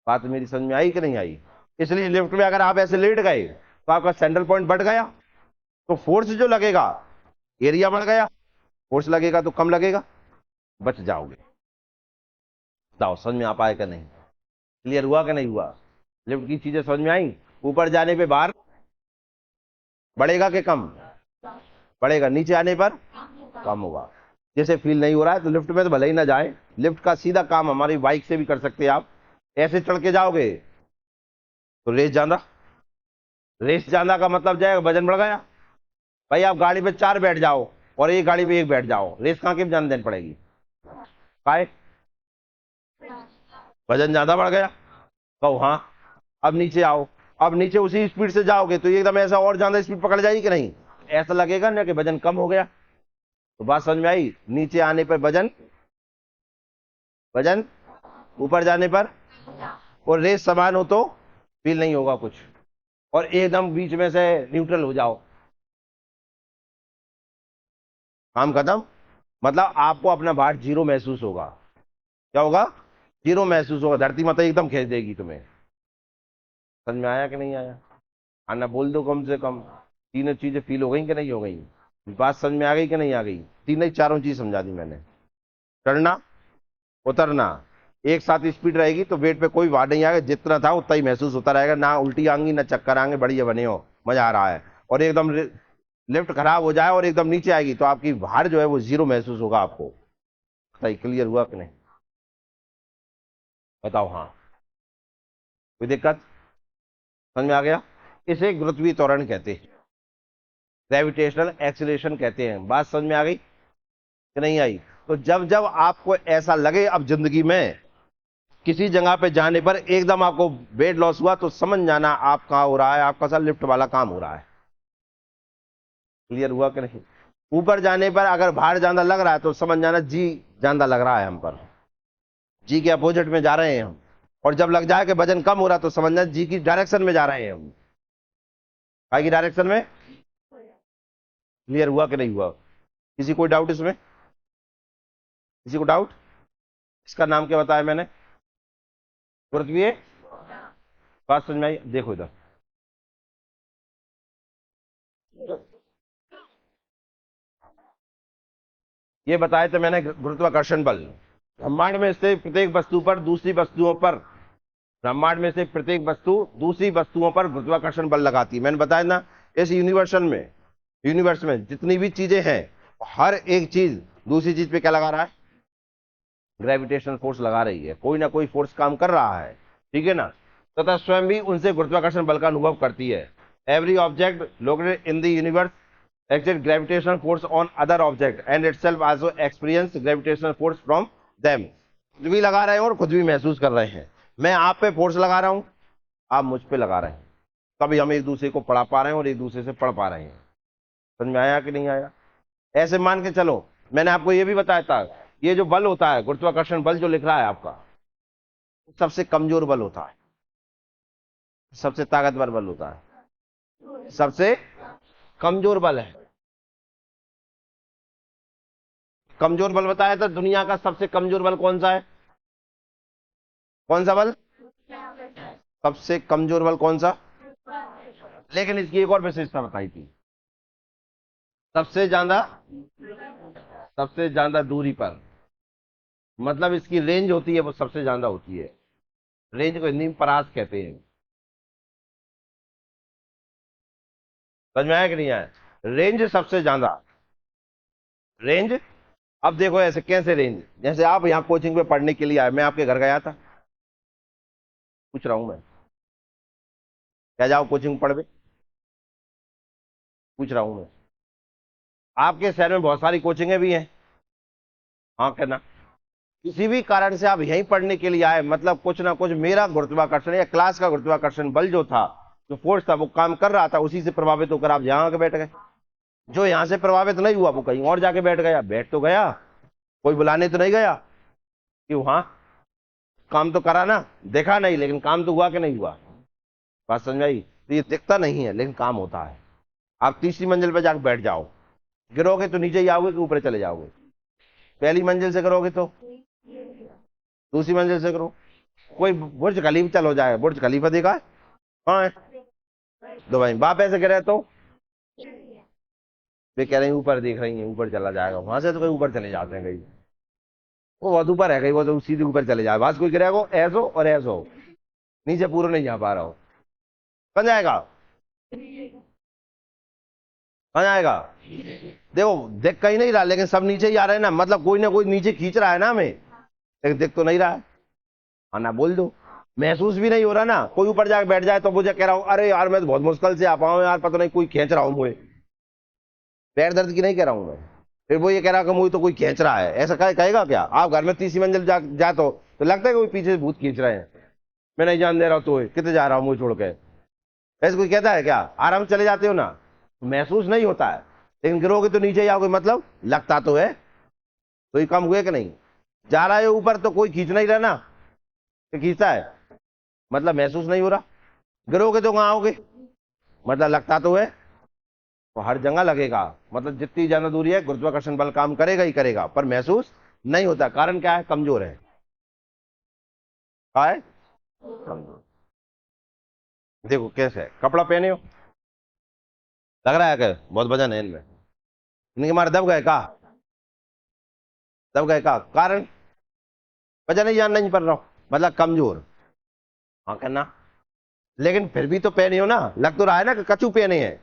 बात मेरी समझ में आई कि नहीं आई? इसलिए लिफ्ट में अगर आप ऐसे लेट गए तो आपका सेंट्रल पॉइंट बढ़ गया, तो फोर्स जो लगेगा, एरिया बढ़ गया, फोर्स लगेगा तो कम लगेगा, बच जाओगे। बताओ समझ में आ पाए कि नहीं? क्लियर हुआ कि नहीं हुआ? लिफ्ट की चीजें समझ में आई? ऊपर जाने पे भार बढ़ेगा कि कम बढ़ेगा, नीचे आने पर कम होगा। जैसे फील नहीं हो रहा है तो लिफ्ट में तो भले ही ना जाए, लिफ्ट का सीधा काम हमारी बाइक से भी कर सकते हैं आप। ऐसे चढ़ के जाओगे तो रेस ज्यादा, रेस ज्यादा का मतलब जाएगा वजन बढ़ गया। भाई आप गाड़ी पे 4 बैठ जाओ और एक गाड़ी पे 1 बैठ जाओ, रेस कहाँ की जान देनी पड़ेगी? काय वजन ज्यादा बढ़ गया, कहो हाँ। अब नीचे आओ, अब नीचे उसी स्पीड से जाओगे तो एकदम ऐसा और ज्यादा स्पीड पकड़ जाएगी कि नहीं? ऐसा लगेगा ना कि वजन कम हो गया। तो बात समझ में आई? नीचे आने पर वजन, वजन ऊपर जाने पर, और रेस समान हो तो फील नहीं होगा कुछ, और एकदम बीच में से न्यूट्रल हो जाओ, काम खत्म। मतलब आपको अपना भार जीरो महसूस होगा। क्या होगा? जीरो महसूस होगा, धरती माता एकदम खींच देगी तुम्हें। समझ में आया कि नहीं आया? आना बोल दो कम से कम। तीनों चीजें फील हो गई कि नहीं हो गई? बात समझ में आ गई कि नहीं आ गई? तीनों ही चारों चीज समझा दी मैंने। चढ़ना, उतरना, एक साथ स्पीड रहेगी तो वेट पे कोई भार नहीं आएगा, जितना था उतना ही महसूस होता रहेगा, ना उल्टी आएंगी ना चक्कर आएंगे, बढ़िया बने हो, मजा आ रहा है। और एकदम लिफ्ट खराब हो जाए और एकदम नीचे आएगी तो आपकी भार जो है वो जीरो महसूस होगा आपको। सही क्लियर हुआ कि नहीं? बताओ हाँ, कोई दिक्कत? समझ में आ गया? इसे गुरुत्वीय त्वरण कहते हैं, ग्रेविटेशनल एक्सीलरेशन कहते हैं। बात समझ में आ गई कि नहीं आई? तो जब जब आपको ऐसा लगे अब जिंदगी में किसी जगह पे जाने पर एकदम आपको वेट लॉस हुआ, तो समझ जाना आप कहाँ हो रहा है, आपका सा लिफ्ट वाला काम हो रहा है। क्लियर हुआ कि नहीं? ऊपर जाने पर अगर भार ज्यादा लग रहा है तो समझ जाना जी ज्यादा लग रहा है हम पर, जी के अपोजिट में जा रहे हैं हम। और जब लग जाए कि वजन कम हो रहा है तो समझना जी की डायरेक्शन में जा रहे हैं हम, काय की डायरेक्शन में। क्लियर हुआ कि नहीं हुआ? किसी कोई डाउट इसमें? किसी को डाउट? इसका नाम क्या बताया मैंने? गुरुत्वीय। बात समझ में आई? देखो इधर, ये बताया था मैंने गुरुत्वाकर्षण बल। ब्रह्मांड में से प्रत्येक वस्तु पर दूसरी वस्तुओं पर, ब्रह्मांड में से प्रत्येक वस्तु दूसरी वस्तुओं पर गुरुत्वाकर्षण बल लगाती है। मैंने बताया ना, इस यूनिवर्स में जितनी भी चीजें हैं, हर एक चीज दूसरी चीज पे क्या लगा रहा है? ग्रेविटेशनल फोर्स लगा रही है, कोई ना कोई फोर्स काम कर रहा है, ठीक है ना? तथा स्वयं भी उनसे गुरुत्वाकर्षण बल का अनुभव करती है। Every object located in the universe exert gravitational force on other object and itself also experience gravitational force from them। खुद भी लगा रहे हैं और खुद भी महसूस कर रहे हैं। मैं आप पे फोर्स लगा रहा हूं, आप मुझ पे लगा रहे हैं, तभी हम एक दूसरे को पढ़ा पा रहे हैं और एक दूसरे से पढ़ पा रहे हैं। समझ में आया कि नहीं आया? ऐसे मान के चलो, मैंने आपको यह भी बताया था, ये जो बल होता है गुरुत्वाकर्षण बल जो लिख रहा है आपका, सबसे कमजोर बल होता है, सबसे ताकतवर बल होता है, सबसे कमजोर बल है। कमजोर बल बताया था, दुनिया का सबसे कमजोर बल कौन सा है? कौन सा बल? सबसे कमजोर बल कौन सा? लेकिन इसकी एक और विशेषता बताई थी, सबसे ज्यादा, सबसे ज्यादा दूरी पर, मतलब इसकी रेंज होती है वो सबसे ज्यादा होती है। रेंज को हिंदी में परास कहते हैं। समझ में आया कि नहीं आया? रेंज सबसे ज्यादा, रेंज अब देखो ऐसे कैसे रेंज, जैसे आप यहाँ कोचिंग पे पढ़ने के लिए आए, मैं आपके घर गया था, पूछ रहा हूँ मैं, क्या जाओ कोचिंग पढ़ पे, पूछ रहा हूँ मैं। आपके शहर में बहुत सारी कोचिंगें भी हैं, हाँ कहना। किसी भी कारण से आप यहीं पढ़ने के लिए आए, मतलब कुछ ना कुछ मेरा गुरुत्वाकर्षण या क्लास का गुरुत्वाकर्षण बल जो था, जो फोर्स था वो काम कर रहा था, उसी से प्रभावित होकर आप यहाँ आके बैठ गए। जो यहाँ से प्रभावित नहीं हुआ वो कहीं और जाके बैठ गया, बैठ तो गया, कोई बुलाने तो नहीं गया कि वहां काम तो करा ना, देखा नहीं लेकिन काम तो हुआ कि नहीं हुआ। बात समझ में आई? तो ये दिखता नहीं है लेकिन काम होता है। आप तीसरी मंजिल पर जाकर बैठ जाओ, गिरोगे तो नीचे ही आओगे कि ऊपर चले जाओगे? पहली मंजिल से करोगे तो दूसरी मंजिल से करो, कोई बुर्ज खलीफा चलो जाए, बुर्ज खलीफा देखा है? हाँ है। दुबई बाप ऐसे कह रहे तो वे कह रहे हैं ऊपर देख रही हैं, ऊपर चला जाएगा, वहां से तो कहीं ऊपर चले जाते हैं कहीं, वो बहुत ऊपर है कहीं, वो तो सीधे ऊपर चले जाए, बस कोई कह रहा है वो ऐसो और ऐसो, नीचे पूरा नहीं जा पा रहा हो, कहाँ जाएगा? कहाँ जाएगा? देखो देख कहीं नहीं रहा लेकिन सब नीचे ही आ रहे हैं ना, मतलब कोई ना कोई नीचे खींच रहा है ना हमें, लेकिन देख तो नहीं रहा है। हाँ ना बोल दो, महसूस भी नहीं हो रहा ना, कोई ऊपर जाके बैठ जाए तो मुझे कह रहा हूँ अरे यार मैं तो बहुत मुश्किल से आ पाऊँ यार, पता नहीं कोई खींच रहा हूँ मुझे, पैर दर्द की नहीं कह रहा हूँ मैं, फिर वो ये कह रहा कि मुझे तो कोई खींच रहा है, ऐसा कहेगा क्या? आप घर में तीसरी मंजिल जा तो लगता है कि कोई पीछे से भूत खींच रहे हैं, मैं नहीं जान दे रहा हूँ तो कितने जा रहा हूँ मुझे छोड़ के, ऐसे कोई कहता है क्या? आराम से चले जाते हो ना, महसूस नहीं होता है, लेकिन गिरोगे तो नीचे ही आओगे, मतलब लगता तो है, तो ये कम हुए कि नहीं? जा रहा है ऊपर तो कोई खींच नहीं रहा ना, कि खींचता है, मतलब महसूस नहीं हो रहा, गिरोगे तो कहाँ आओगे, मतलब लगता तो है, तो हर जगह लगेगा, मतलब जितनी ज्यादा दूरी है गुरुत्वाकर्षण बल काम करेगा ही करेगा, पर महसूस नहीं होता, कारण क्या है? कमजोर है, क्या है? कमजोर। देखो कैसे है, कपड़ा पहने हो, लग रहा है कि बहुत वजन है इनमें, इनके मारे दब गए का, दब गए का, कारण वजह नहीं जानना नहीं पड़ रहा हूं, मतलब कमजोर, हाँ कहना। लेकिन फिर भी तो पहने हो ना, लग तो रहा है ना कि कचू पहने हैं,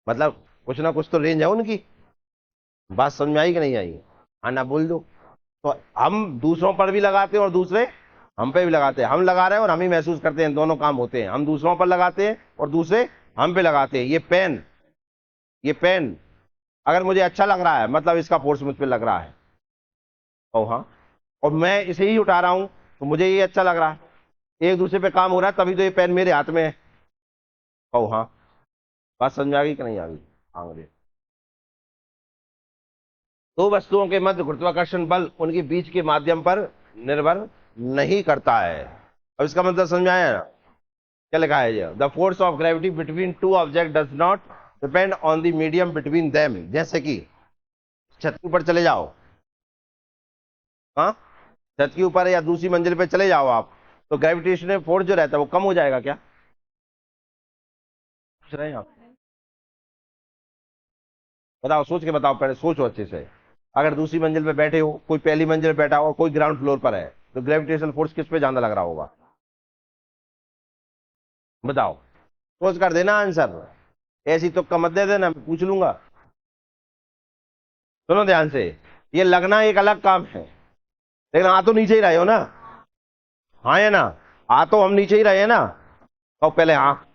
मतलब कुछ ना कुछ तो रेंज है उनकी। बात समझ में आई कि नहीं आई? हाँ ना बोल दो। तो हम दूसरों पर भी लगाते हैं और दूसरे हम पे भी लगाते हैं, हम लगा रहे हैं और हम ही महसूस करते हैं, दोनों काम होते हैं, हम दूसरों पर लगाते हैं और दूसरे हम पे लगाते हैं। ये पेन अगर मुझे अच्छा लग रहा है मतलब इसका फोर्स मुझ पे लग रहा है, ओ हाँ, और मैं इसे ही उठा रहा हूं तो मुझे ये अच्छा लग रहा है, एक दूसरे पे काम हो रहा है, तभी तो ये पेन मेरे हाथ में है, ओ हाँ। बात समझ में आ गई कि नहीं आ गई? आगे, दो वस्तुओं के मध्य गुरुत्वाकर्षण बल उनके बीच के माध्यम पर निर्भर नहीं करता है। अब इसका मतलब समझ में आया ना? क्या लिखा है ये? The force of gravity between two object does not depend on the medium between them. जैसे कि छत के ऊपर चले जाओ, हाँ, छत के ऊपर या दूसरी मंजिल पे चले जाओ आप, तो ग्रेविटेशनल फोर्स जो रहता है वो कम हो जाएगा क्या? पूछ रहे हैं आप, बताओ, सोच के बताओ, पहले सोचो अच्छे से। अगर दूसरी मंजिल पे बैठे हो, कोई पहली मंजिल पे बैठा हो और कोई ग्राउंड फ्लोर पर है, तो ग्रेविटेशनल फोर्स किस पे ज्यादा लग रहा होगा? बताओ, सोच कर देना आंसर, ऐसी तुक्का मत दे देना, मैं पूछ लूंगा। सुनो ध्यान से, ये लगना एक अलग काम है, लेकिन आ तो नीचे ही रहे हो ना, हाँ या ना? आ तो हम नीचे ही रहे हैं ना, तो पहले हाँ,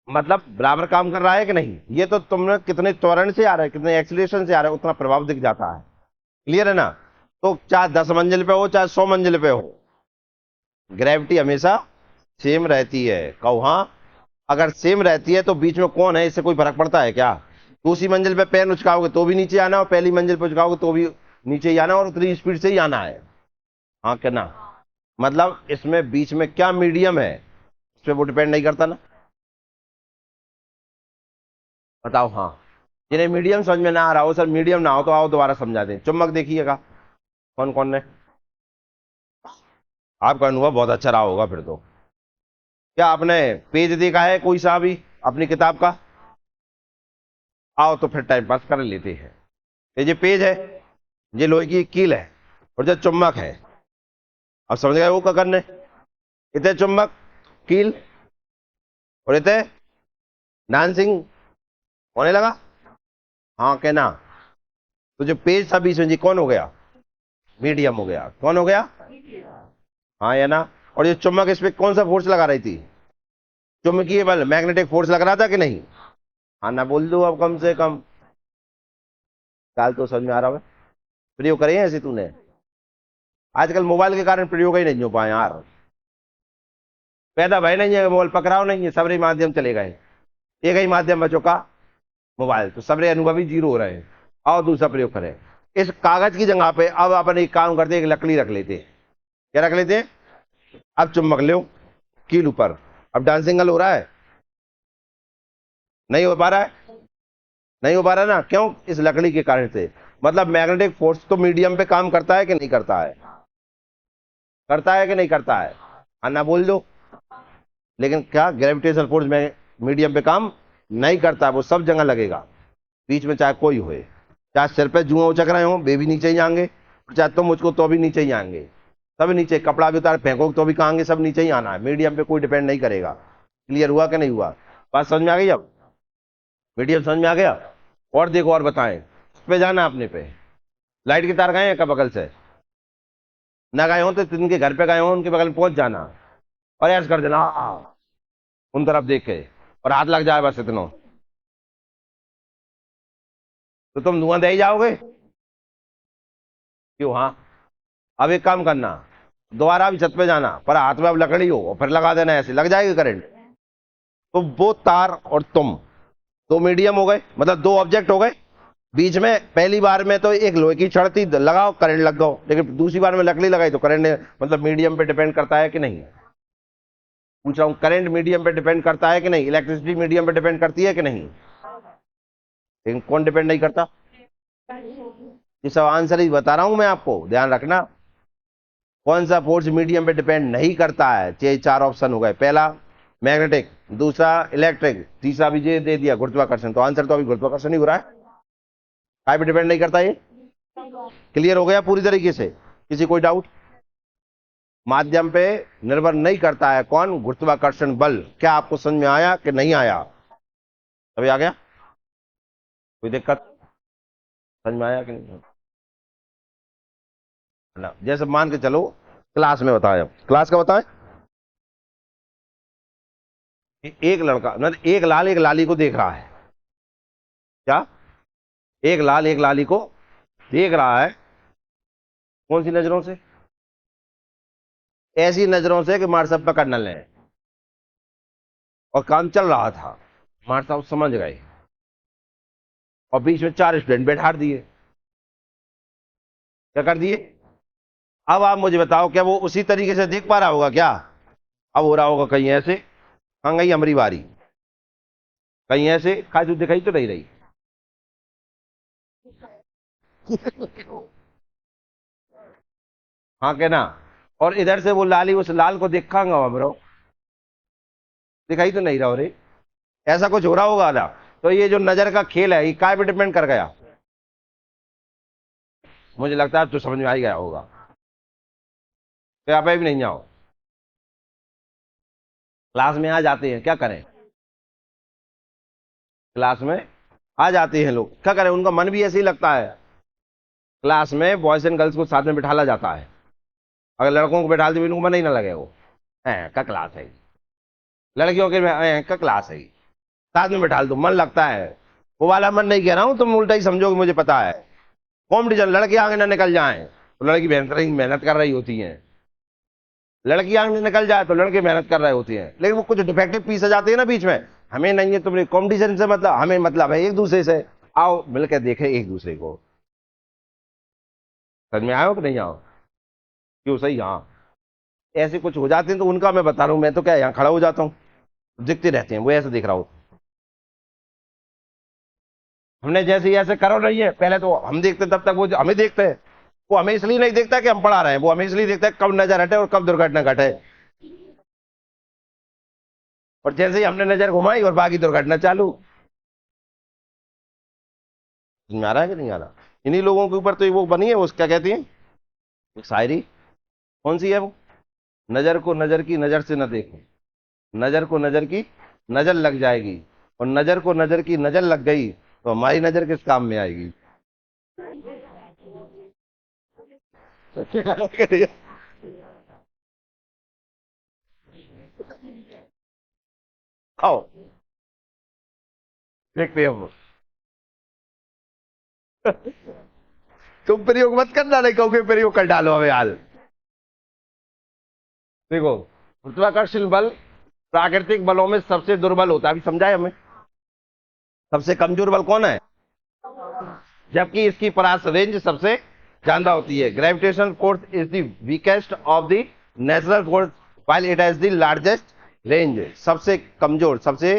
मतलब बराबर काम कर रहा है कि नहीं, ये तो तुमने कितने त्वरण से आ रहा है, कितने एक्सीलरेशन से आ रहा है, उतना प्रभाव दिख जाता है। क्लियर है ना? तो चाहे 10 मंजिल पे हो चाहे 100 मंजिल पे हो, ग्रेविटी हमेशा सेम रहती है, कहो हाँ। अगर सेम रहती है तो बीच में कौन है इससे कोई फर्क पड़ता है क्या? दूसरी मंजिल पे पैर उचकाओगे तो भी नीचे आना, और पहली मंजिल पे उचकाओगे तो भी नीचे ही आना, और उतनी स्पीड से ही आना है, हाँ क्या ना? मतलब इसमें बीच में क्या मीडियम है इस पे वो डिपेंड नहीं करता ना। बताओ हाँ, जिन्हें मीडियम समझ में ना आ रहा हो, सर मीडियम ना हो तो आओ दोबारा समझा दें। चुम्बक देखिएगा, कौन कौन ने, आपका अनुभव बहुत अच्छा रहा होगा फिर तो। क्या आपने पेज देखा है कोई सा भी अपनी किताब का? आओ तो फिर टाइम पास कर लेते हैं। ये पेज है, ये लोहे की कील है, और जो चुम्बक है, अब समझ गए वो क्या करने? इतने चुम्बक, कील, और इतने डांसिंग होने लगा, हाँ कहना। तो जो पेज था बीच में जी कौन हो गया? मीडियम हो गया। कौन हो गया? हाँ या ना? और ये चुम्बक इस पे कौन सा फोर्स लगा रही थी? चुंबकीय बल, मैग्नेटिक फोर्स लग रहा था कि नहीं? हाँ ना बोल दो अब कम से कम। काल तो समझ में आ रहा है। प्रयोग करे ऐसे तूने? आजकल मोबाइल के कारण प्रयोग ही नहीं हो पाए यार। पैदा भाई नहीं है, मोबाइल पकड़ाओ नहीं है, सबरे माध्यम चले गए। एक ही माध्यम बचो का, मोबाइल, तो सबरे अनुभवी जीरो हो रहे हैं। आओ दूसरा प्रयोग करें। इस कागज की जगह पे अब अपन एक काम करते, एक लकड़ी रख लेते। क्या रख लेते? अब चुम्बक लो कील ऊपर। अब डांसिंग गर्ल हो रहा है? नहीं हो पा रहा है? नहीं हो पा रहा ना, क्यों? इस लकड़ी के कारण से। मतलब मैग्नेटिक फोर्स तो मीडियम पे काम करता है कि नहीं करता है? करता है कि नहीं करता है? अन्ना बोल दो। लेकिन क्या ग्रेविटेशनल फोर्स में मीडियम पे काम नहीं करता? वो सब जगह लगेगा, बीच में चाहे कोई होए। चाहे सिर पे जुआ उचक रहे हो, वे भी नीचे ही आएंगे। चाहे तुम मुझको तो भी नीचे ही आएंगे। सब नीचे, कपड़ा भी उतार फेंको तो भी कहेंगे, सब नीचे ही आना है। मीडियम पे कोई डिपेंड नहीं करेगा। क्लियर हुआ कि नहीं हुआ? बात समझ में आ गई? अब मीडियम समझ में आ गया? और देखो और बताएं। इस पे जाना अपने पे। लाइट के तार गए हैं का बगल से? ना गए हो तो जिनके घर पे गए हो उनके बगल में पहुंच जाना और ऐसा कर देना उन तरफ देख के, और हाथ लग जाए बस इतना, तो तुम धुआं दे ही जाओगे। क्यों? हाँ। अब एक काम करना, दोबारा भी छत पे जाना, पर हाथ में अब लकड़ी हो और फिर लगा देना, ऐसे लग जाएगी करंट। तो वो तार और तुम दो मीडियम हो गए, मतलब दो ऑब्जेक्ट हो गए। बीच में पहली बार में तो एक लोहे की छड़ थी, लगाओ करंट लग गो, लेकिन दूसरी बार में लकड़ी लगाई तो करंट, मतलब मीडियम पे डिपेंड करता है कि नहीं? पूछ रहा हूं, करंट मीडियम पे डिपेंड करता है कि नहीं? इलेक्ट्रिसिटी मीडियम पे डिपेंड करती है कि नहीं? लेकिन कौन डिपेंड नहीं करता? ये सब आंसर ही बता रहा हूं मैं आपको, ध्यान रखना। कौन सा फोर्स मीडियम पे डिपेंड नहीं करता है? ये चार ऑप्शन हो गए। पहला मैग्नेटिक, दूसरा इलेक्ट्रिक, तीसरा भी ये दे दिया गुरुत्वाकर्षण। तो आंसर तो अभी गुरुत्वाकर्षण ही हो रहा है। काय पे डिपेंड नहीं करता ये? क्लियर हो गया पूरी तरीके से? किसी कोई डाउट? माध्यम पे निर्भर नहीं करता है कौन? गुरुत्वाकर्षण बल। क्या आपको समझ में आया कि नहीं आया? अभी आ गया? कोई दिक्कत? समझ में आया कि नहीं? ना जैसे मान के चलो क्लास में बताएं, क्लास का बताएं। एक लड़का ना, एक लाल एक लाली को देख रहा है। क्या? एक लाल एक लाली को देख रहा है। कौन सी नजरों से? ऐसी नजरों से कि मार सब पकड़ न ले। और काम चल रहा था, मार साहब समझ गए और बीच में चार स्टूडेंट बैठा दिए। क्या कर दिए? अब आप मुझे बताओ, क्या वो उसी तरीके से देख पा रहा होगा क्या? अब हो रहा होगा कहीं ऐसे, हाँ गई हमारी बारी, कहीं ऐसे खाई तो दिखाई तो नहीं रही। हाँ क्या ना? और इधर से वो लाली उस लाल को देखांगा ब्रो, दिखाई तो नहीं रहा रे। ऐसा कुछ हो रहा होगा ना? तो ये जो नजर का खेल है, ये काय पे डिपेंड कर गया? मुझे लगता है तो समझ में आ ही गया होगा। तो यहाँ पे भी नहीं जाओ, क्लास में आ जाते हैं, क्या करें? क्लास में आ जाते हैं लोग, क्या करें? उनका मन भी ऐसे ही लगता है। क्लास में बॉयज एंड गर्ल्स को साथ में बिठाला जाता है। अगर लड़कों को बैठा दे, इनको मन ही ना लगे, वो है का क्लास है। लड़कियों के का क्लास है, साथ में बैठा दो, मन लगता है। वो वाला मन नहीं कह रहा हूं, तुम उल्टा ही समझोगे, मुझे पता है। कॉम्पिटिशन, लड़के आगे ना निकल जाए तो लड़की मेहनत कर रही होती है। लड़की आगे निकल जाए तो लड़के मेहनत कर रहे होते हैं, लेकिन वो कुछ डिफेक्टिव पीस आ जाते हैं ना बीच में। हमें नहीं है तुम्हारे कॉम्पिटिशन से मतलब, हमें मतलब है एक दूसरे से। आओ मिलकर देखें एक दूसरे को। समझ में आओ कि नहीं आओ? क्यों? सही, हाँ। ऐसे कुछ हो जाते हैं तो उनका मैं बता रहा हूं, मैं तो क्या यहाँ खड़ा हो जाता हूँ, दिखते रहते हैं, वो ऐसे देख रहा हो। हमने जैसे ही ऐसे करो नहीं है, पहले तो हम देखते तब तक वो हमें देखते हैं। वो हमें इसलिए नहीं देखता कि हम पढ़ा रहे हैं, वो हमें इसलिए देखता है कब नजर हटे और कब दुर्घटना घटे। और जैसे ही हमने नजर घुमाई और बाकी दुर्घटना चालू। समझ में आ रहा है कि नहीं आ रहा? इन्हीं लोगों के ऊपर तो ये वो बनी है, वो क्या कहती है, एक शायरी। कौन सी है वो? नजर को नजर की नजर से न देखो, नजर को नजर की नजर लग जाएगी, और नजर को नजर की नजर लग गई तो हमारी नजर किस काम में आएगी? आओ देखते हैं हम। तुम प्रयोग मत करना, नहीं कहोगे प्रयोग कर डालो हमें हाल। देखो, गुरुत्वाकर्षण बल प्राकृतिक बलों में सबसे दुर्बल होता है, अभी समझाए हमें। सबसे कमजोर बल कौन है? जबकि इसकी परास रेंज सबसे ज्यादा होती है। Gravitational force is the weakest of the natural force while it has the largest range. सबसे कमजोर, सबसे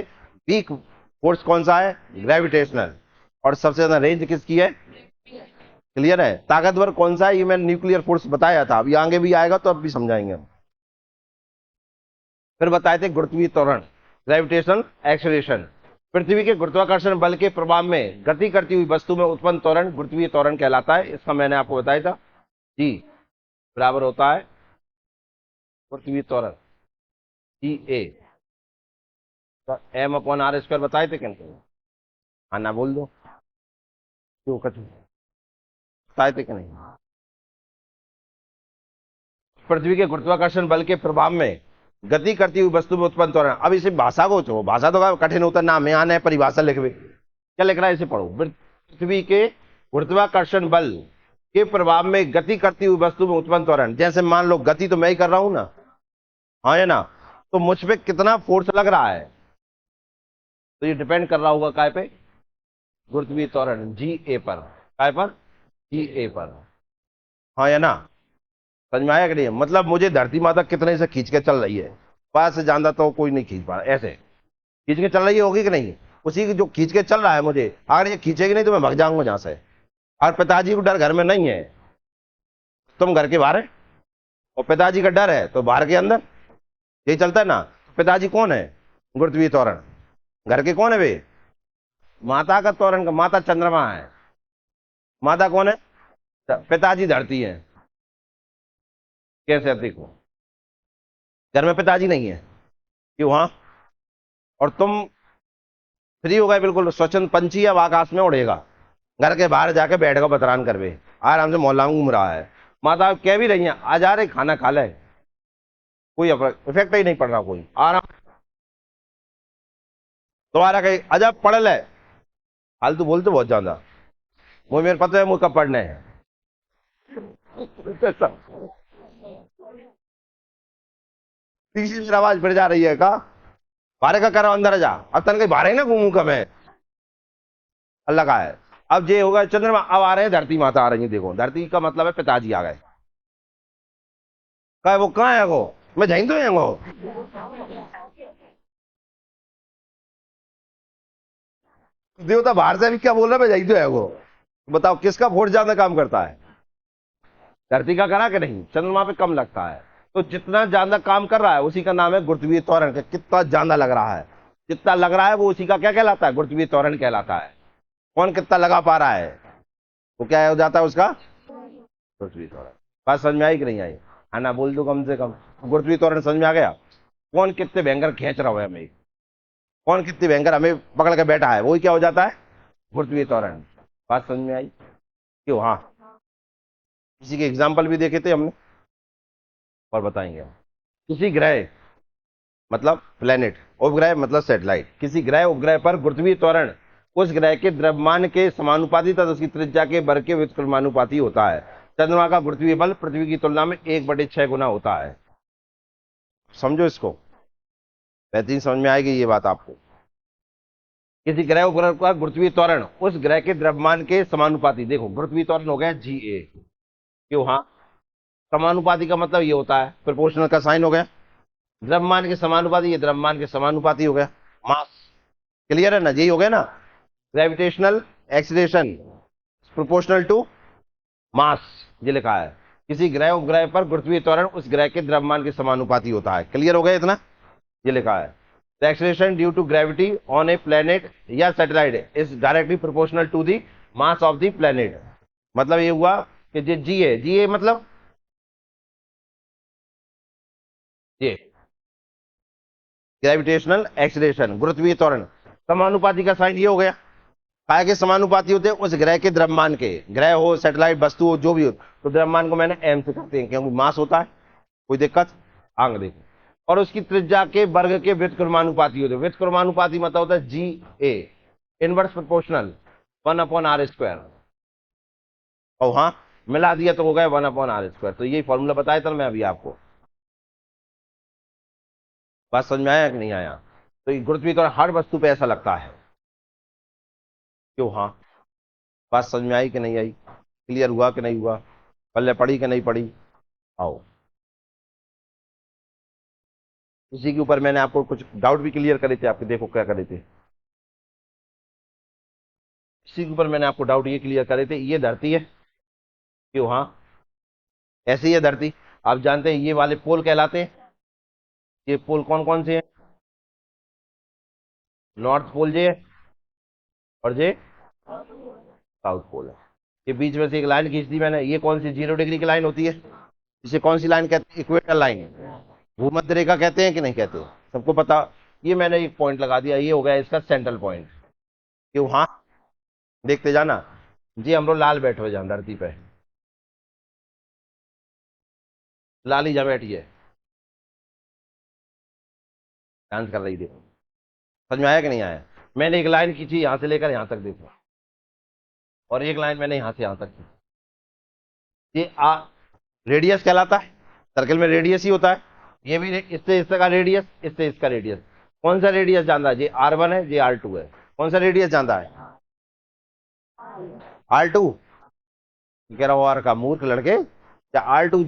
वीक फोर्स कौन सा है? ग्रेविटेशनल। और सबसे ज्यादा रेंज किसकी है? क्लियर है? ताकतवर कौन सा है? ये मैंने न्यूक्लियर फोर्स बताया था, अभी आगे भी आएगा तो अब भी समझाएंगे हम। फिर बताए थे गुरुत्वीय त्वरण, ग्रेविटेशनल एक्सेलरेशन। पृथ्वी के गुरुत्वाकर्षण बल के प्रभाव में गति करती हुई वस्तु में उत्पन्न त्वरण गुरुत्वीय त्वरण कहलाता है। इसका मैंने आपको बताया था, जी बराबर होता है गुरुत्वीय त्वरण G A M upon R square. बताए थे क्या? हाँ ना बोल दो, क्यों कछ बताए थे कि नहीं? पृथ्वी के गुरुत्वाकर्षण बल के प्रभाव में गति करती हुई वस्तु में उत्पन्न त्वरण। अब इसे भाषा को छो, भाषा तो कठिन होता है, नाम यहाँ है परिभाषा लिखवे, क्या लिख रहा है इसे पढ़ो। पृथ्वी के गुरुत्वाकर्षण बल के प्रभाव में गति करती हुई वस्तु में उत्पन्न त्वरण। जैसे मान लो गति तो मैं ही कर रहा हूं ना, हाँ है ना, तो मुझ पे कितना फोर्स लग रहा है, तो ये डिपेंड कर रहा होगा काय पे? गुरुत्वीय त्वरण जी ए पर। काय पर? जी ए पर। हाँ है ना, समझ में आया कि नहीं? मतलब मुझे धरती माता कितने से खींच के चल रही है, पास से ज्यादा तो कोई नहीं खींच पा रहा, ऐसे खींच के चल रही होगी कि नहीं? उसी की जो खींच के चल रहा है मुझे, अगर ये खींचेगी नहीं तो मैं भाग जाऊंगा जहां से। और पिताजी को डर घर में नहीं है, तुम घर के बाहर है, और पिताजी का डर है तो बाहर के अंदर, यही चलता है ना। पिताजी कौन है? गुरुत्वीय त्वरण। घर के कौन है वे? माता का त्वरण का, माता चंद्रमा है। माता कौन है? पिताजी धरती है। कैसे? देखो, घर में पिताजी नहीं है, क्यों? हाँ, और तुम फ्री हो गए बिल्कुल, स्वच्छंद पंछी अब आकाश में उड़ेगा, घर के बाहर जाके बैठेगा बतरान करवे, आराम से मोहल्ला में घूम रहा है। माता कह भी रही है आ जा रहे खाना खा ले, कोई इफेक्ट ही नहीं पड़ रहा, कोई आराम। तुम्हारा कहीं अजब पढ़ ले, फालतू बोलते बहुत ज्यादा, वो मेरे पता है मुझे कब पढ़ने हैं। तीसरी मेरी आवाज फिर जा रही है का? बाहर का करो, अंदर जा, अब तन कहीं बाहर ही ना घूमू का मैं, अल्लाह का है। अब ये होगा चंद्रमा, अब आ रहे हैं धरती माता आ रही है, देखो धरती का मतलब है पिताजी आ गए। कहा वो कहाँ है वो? मैं जहीं तो है वो। देवता बाहर से भी क्या बोल रहा है? मैं जहीं तो है वो। बताओ किसका फोर्स ज्यादा काम करता है? धरती का करा कि नहीं? चंद्रमा पे कम लगता है, तो जितना ज्यादा काम कर रहा है उसी का नाम है गुरुत्वीय त्वरण। कितना ज्यादा लग रहा है, जितना लग रहा है वो उसी का क्या कहलाता है? गुरुत्वीय त्वरण कहलाता है। कौन कितना लगा पा रहा है वो क्या हो जाता है उसका? गुरुत्वीय त्वरण। बात समझ में आई कि नहीं आई? है ना, बोल दो कम से कम। गुरुत्वीय त्वरण समझ में आ गया? कौन कितने भयंकर खींच रहा है हमें, कौन कितनी भयंकर हमें पकड़ के बैठा है, वही क्या हो जाता है? गुरुत्वीय त्वरण। बात समझ में आई? क्यों? हाँ, किसी के एग्जाम्पल भी देखे थे हमने और बताएंगे हम। किसी ग्रह मतलब प्लेनेट, उपग्रह मतलब सैटेलाइट, किसी ग्रह उपग्रह पर गुरुत्वीय त्वरण उस ग्रह के द्रव्यमान के समानुपाती तथा उसकी त्रिज्या के वर्ग के व्युत्क्रमानुपाती होता है। चंद्रमा का गुरुत्वीय बल पृथ्वी की तुलना में 1/6 गुना होता है। समझो इसको, बेहतरीन समझ में आएगी ये बात आपको। किसी ग्रह उपग्रह का गुरुत्वीय त्वरण उस ग्रह के द्रव्यमान के समानुपाती, देखो गुरुत्वीय त्वरण हो गया जी ए, क्यों? हाँ, समानुपाती का मतलब ये होता है, प्रोपोर्शनल का साइन हो गया, द्रव्यमान के समानुपाती, ये द्रव्यमान के समानुपाती हो गया, मास। क्लियर है ना? यही हो गया ना, gravitational acceleration proportional to mass, ये लिखा है। किसी ग्रह उपग्रह पर गुरुत्वीय त्वरण उस ग्रह के द्रव्यमान के समानुपाती होता है। क्लियर हो गया इतना? ये लिखा है, the acceleration due to gravity on a planet या satellite is directly proportional to the mass of the planet। मतलब ये हुआ कि जो जी है, जी है मतलब ये ग्रेविटेशनल एक्सीलरेशन, गुरुत्वीय त्वरण, समानुपाती का साइन ये हो गया, काय के समानुपाती होते हैं? उस ग्रह के द्रव्यमान के, ग्रह हो, सैटेलाइट, वस्तु हो, जो भी हो, तो द्रव्यमान को मैंने एम से करते हैं क्योंकि मास होता है। कोई दिक्कत? आंख देखो। और उसकी त्रिज्या के वर्ग के व्युत्क्रमानुपाती होते हैं। व्युत्क्रमानुपाती मतलब होता है जी ए, इनवर्स प्रोपोर्शनल 1/r²। और हाँ, मिला दिया तो हो गया 1/r²। तो यही फॉर्मूला बताया था मैं अभी आपको। बात समझ में आया कि नहीं आया? तो ये गुरुत्वाकर्षण हर वस्तु पे ऐसा लगता है। क्यों? हाँ, बात समझ में आई कि नहीं आई? क्लियर हुआ कि नहीं हुआ? पल्ले पड़ी कि नहीं पड़ी? आओ, इसी के ऊपर मैंने आपको कुछ डाउट भी क्लियर करे थे आपके। देखो क्या करे थे, इसी के ऊपर मैंने आपको डाउट ये क्लियर करे थे। ये धरती है, क्यों? हाँ, ऐसी है धरती। आप जानते हैं ये वाले पोल कहलाते हैं। ये पोल कौन कौन से हैं? नॉर्थ पोल जे है, और जे साउथ पोल है। ये बीच में से एक लाइन खींच दी मैंने। ये कौन सी 0 डिग्री की लाइन होती है? इसे कौन सी लाइन कहते हैं? इक्वेटर लाइन, भूमध्य रेखा कहते हैं कि नहीं कहते? सबको पता। ये मैंने एक पॉइंट लगा दिया, ये हो गया इसका सेंट्रल पॉइंट। क्यों? हाँ, देखते जाना जी। हम लोग लाल बैठे हो जाए धरती पे, लाल ही जा बैठी है, डांस कर रही। देखो समझ में आया कि नहीं आया? मैंने एक लाइन खींची यहां से लेकर यहां तक, देखो, और एक लाइन मैंने यहां से यहां तक खींची। ये रेडियस कहलाता है। सर्कल में रेडियस ही होता है। ये भी इससे इसका रेडियस, इससे इसका रेडियस। कौन सा रेडियस जानता है? ये R1 है, ये R2 है। कौन सा रेडियस जानता है? R2। कह रहा हूँ आर का मूर्ख लड़के, क्या R2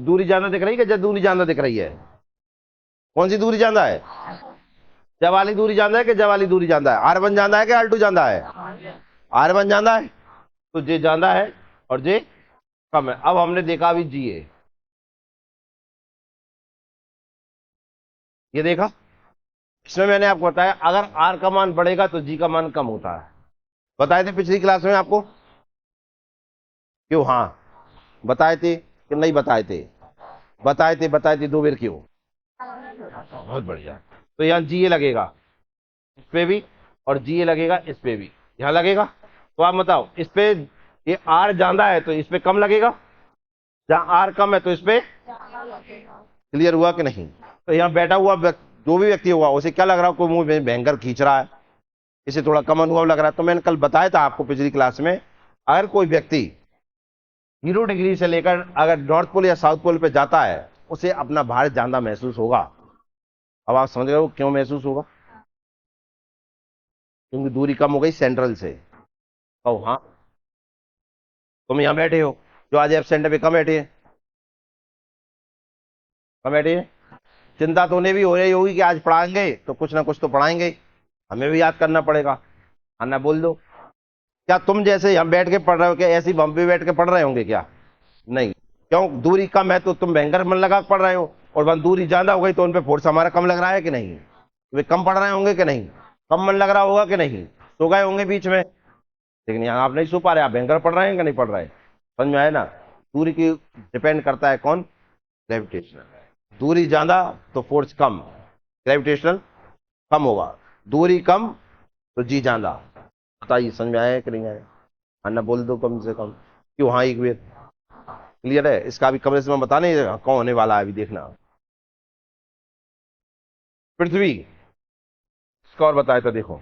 दूरी ज्यादा दिख रही है? क्या दूरी ज्यादा दिख रही है? कौन सी दूरी ज्यादा है? जब वाली दूरी ज्यादा है कि जब वाली दूरी ज्यादा है? R1 ज्यादा है कि R2 ज्यादा है? R1 ज्यादा है, तो जे ज्यादा है और जे कम है। अब हमने देखा अभी जी है, ये देखा। इसमें मैंने आपको बताया अगर आर का मान बढ़ेगा तो जी का मान कम होता है। बताए थे पिछली क्लास में आपको? क्यों? हाँ, बताए थे कि नहीं बताए थे? बताए थे, बताए थे 2 बार। क्यों? बहुत बढ़िया। तो यहाँ जी ए लगेगा इस पे भी, और जी ए लगेगा इस पे भी, यहाँ लगेगा। तो आप बताओ इस पे ये आर ज्यादा है तो इस पे कम लगेगा, जहां आर कम है तो इस पे। क्लियर हुआ कि नहीं? तो यहाँ बैठा हुआ जो भी व्यक्ति होगा उसे क्या लग रहा है? कोई मुंह में भयंकर खींच रहा है, इसे थोड़ा कम अनुभव लग रहा है। तो मैंने कल बताया था आपको पिछली क्लास में, अगर कोई व्यक्ति 0 डिग्री से लेकर अगर नॉर्थ पोल या साउथ पोल पे जाता है, उसे अपना भार ज्यादा महसूस होगा। अब आप समझ रहे हो क्यों महसूस होगा? क्योंकि दूरी कम हो गई सेंट्रल से। तो हाँ, तुम यहाँ बैठे हो, जो आज एब्सेंट पे कम बैठे हैं, कम बैठे हैं। चिंता तो उन्हें भी हो रही होगी कि आज पढ़ाएंगे तो कुछ ना कुछ तो पढ़ाएंगे, हमें भी याद करना पड़ेगा। आना बोल दो। क्या तुम जैसे यहाँ बैठ के पढ़ रहे हो, क्या ऐसी बम पे बैठ के पढ़ रहे होंगे क्या? नहीं। क्यों? दूरी कम है तो तुम भयंकर मन लगा पढ़ रहे हो, और वहां दूरी ज्यादा हो गई तो उन पे फोर्स हमारा कम लग रहा है कि नहीं? वे कम पढ़ रहे होंगे कि नहीं? कम मन लग रहा होगा कि नहीं? सो गए होंगे बीच में, लेकिन यहाँ आप नहीं सो पा रहे, आप भयंकर पढ़ रहे हैं कि नहीं पढ़ रहे? समझ में आया ना? दूरी की डिपेंड करता है कौन? ग्रेविटेशनल। दूरी ज्यादा तो फोर्स कम, ग्रेविटेशनल कम होगा। दूरी कम तो जी ज्यादा। बताइए समझ में आया कि नहीं आया? अन्ना बोल दो कम से कम। क्यों? हाँ, एक बार क्लियर है। इसका भी कमरे से मैं बताने कौन होने वाला है, अभी देखना। पृथ्वी, इसका और बताया था। देखो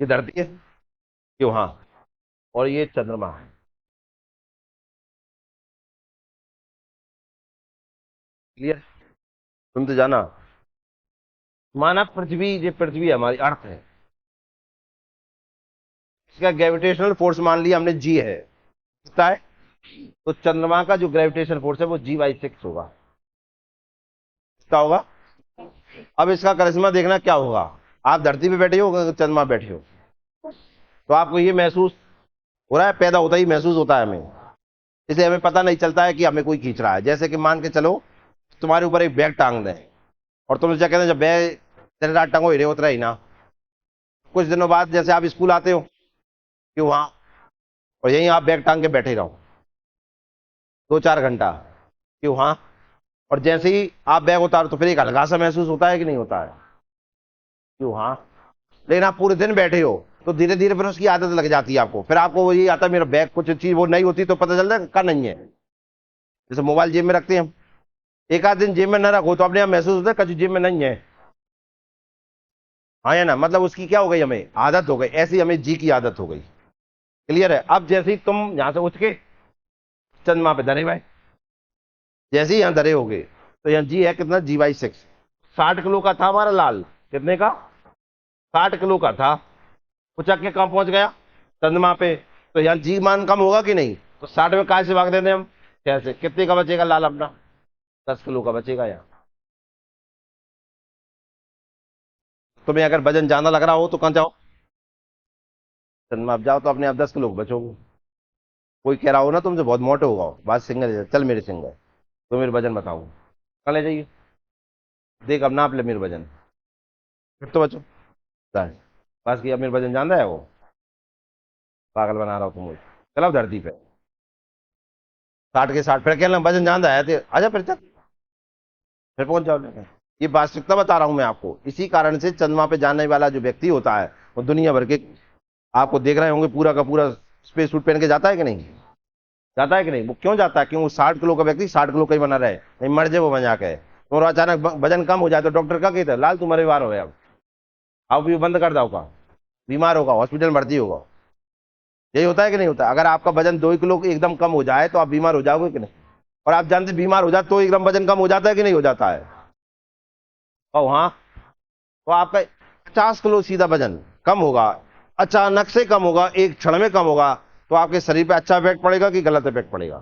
ये धरती है, क्यों? हाँ, और ये चंद्रमा है। क्लियर? सुनते जाना। माना पृथ्वी, ये पृथ्वी हमारी अर्थ है, इसका ग्रेविटेशनल फोर्स मान लिया हमने जी है, कितना है? तो चंद्रमा का जो ग्रेविटेशनल फोर्स है वो G/6 होगा। कितना होगा? अब इसका करिश्मा देखना क्या होगा। आप धरती पे बैठे हो, चंद्रमा बैठे हो, तो आपको ये महसूस हो रहा है, पैदा होता ही महसूस होता है हमें। इसलिए हमें पता नहीं चलता है कि हमें कोई खींच रहा है। जैसे कि मान के चलो तुम्हारे ऊपर एक बैग टांग दें, और तुम क्या कहते हैं, जब बैग तेरे रात टांगो हिरे उतरा ही ना, कुछ दिनों बाद जैसे आप स्कूल आते हो कि वहां, और यहीं आप बैग टांग के बैठे रहो 2-4 घंटा, कि वहां, और जैसे ही आप बैग उतारो तो फिर एक हल्का सा महसूस होता है कि नहीं होता है? कि वहां, लेकिन आप पूरे दिन बैठे हो तो धीरे धीरे फिर उसकी आदत लग जाती है आपको, फिर आपको वही आता है मेरा बैग कुछ चीज वो नहीं होती तो पता चलता है का नहीं है। जैसे मोबाइल जेब में रखते हैं हम, एक आध दिन जेब में न रखो तो अपने आप महसूस होता है कभी जेब में नहीं है। हाँ या ना, मतलब उसकी क्या हो गई, हमें आदत हो गई, ऐसी हमें जी की आदत हो गई। क्लियर है। अब जैसे ही तुम यहां से उठ के चंद्रमा पे धरे भाई, जैसे ही यहाँ धरे हो गए तो यहाँ जी है कितना, G/6। 60 किलो का था हमारा लाल, कितने का, 60 किलो का था। उचक के कहाँ पहुंच गया, चंद्रमा पे। तो यहाँ जी मान कम होगा कि नहीं, तो 60 में काय से भाग देते हम, 6 से। कितने का बचेगा लाल अपना, 10 किलो का बचेगा। यहाँ तुम्हें अगर वजन ज्यादा लग रहा हो तो कहाँ जाओ, चंद्रमा पे जाओ, तो अपने आप 10 किलो बचोगे। कोई कह रहा हो ना तुमसे बहुत मोटे हो गए, बात सिंगल है, चल मेरे सिंगल, तो मेरे वजन बताओ, कल ले जाइए, देख अब नाप ले मेरे वजन, फिर तो बचो। बस बस किया, मेरे वजन जानता है वो, पागल बना रहा हूँ तुम मुझे। चलो धरती पे 60 के 60, फिर क्या वजन जानता है, आजा फिर चल, फिर पहुंच जाओ लेकर। ये वास्तविकता बता रहा हूं मैं आपको। इसी कारण से चंद्रमा पे जाने वाला जो व्यक्ति होता है वो दुनिया भर के, आपको देख रहे होंगे, पूरा का पूरा स्पेस सूट पहन के जाता है कि नहीं, जाता है कि नहीं। वो क्यों जाता है, क्यों, 60 किलो का व्यक्ति 60 किलो का ही बना रहे, नहीं मर जाए वो बना के। तो अचानक वजन कम हो जाए तो डॉक्टर क्या कहते हैं, लाल तुम्हारे बीमार हो गया, अब भी बंद कर दो का, बीमार होगा, हॉस्पिटल में भर्ती होगा। यही होता है कि नहीं होता। अगर आपका वजन 2 किलो एकदम कम हो जाए तो आप बीमार हो जाओगे कि नहीं। और आप जानते बीमार हो जाए तो एकदम वजन कम हो जाता है कि नहीं हो जाता है। और हाँ, तो आपका 50 किलो सीधा वजन कम होगा, अचानक से कम होगा, एक क्षण में कम होगा, तो आपके शरीर पे अच्छा इफेक्ट पड़ेगा कि गलत इफेक्ट पड़ेगा,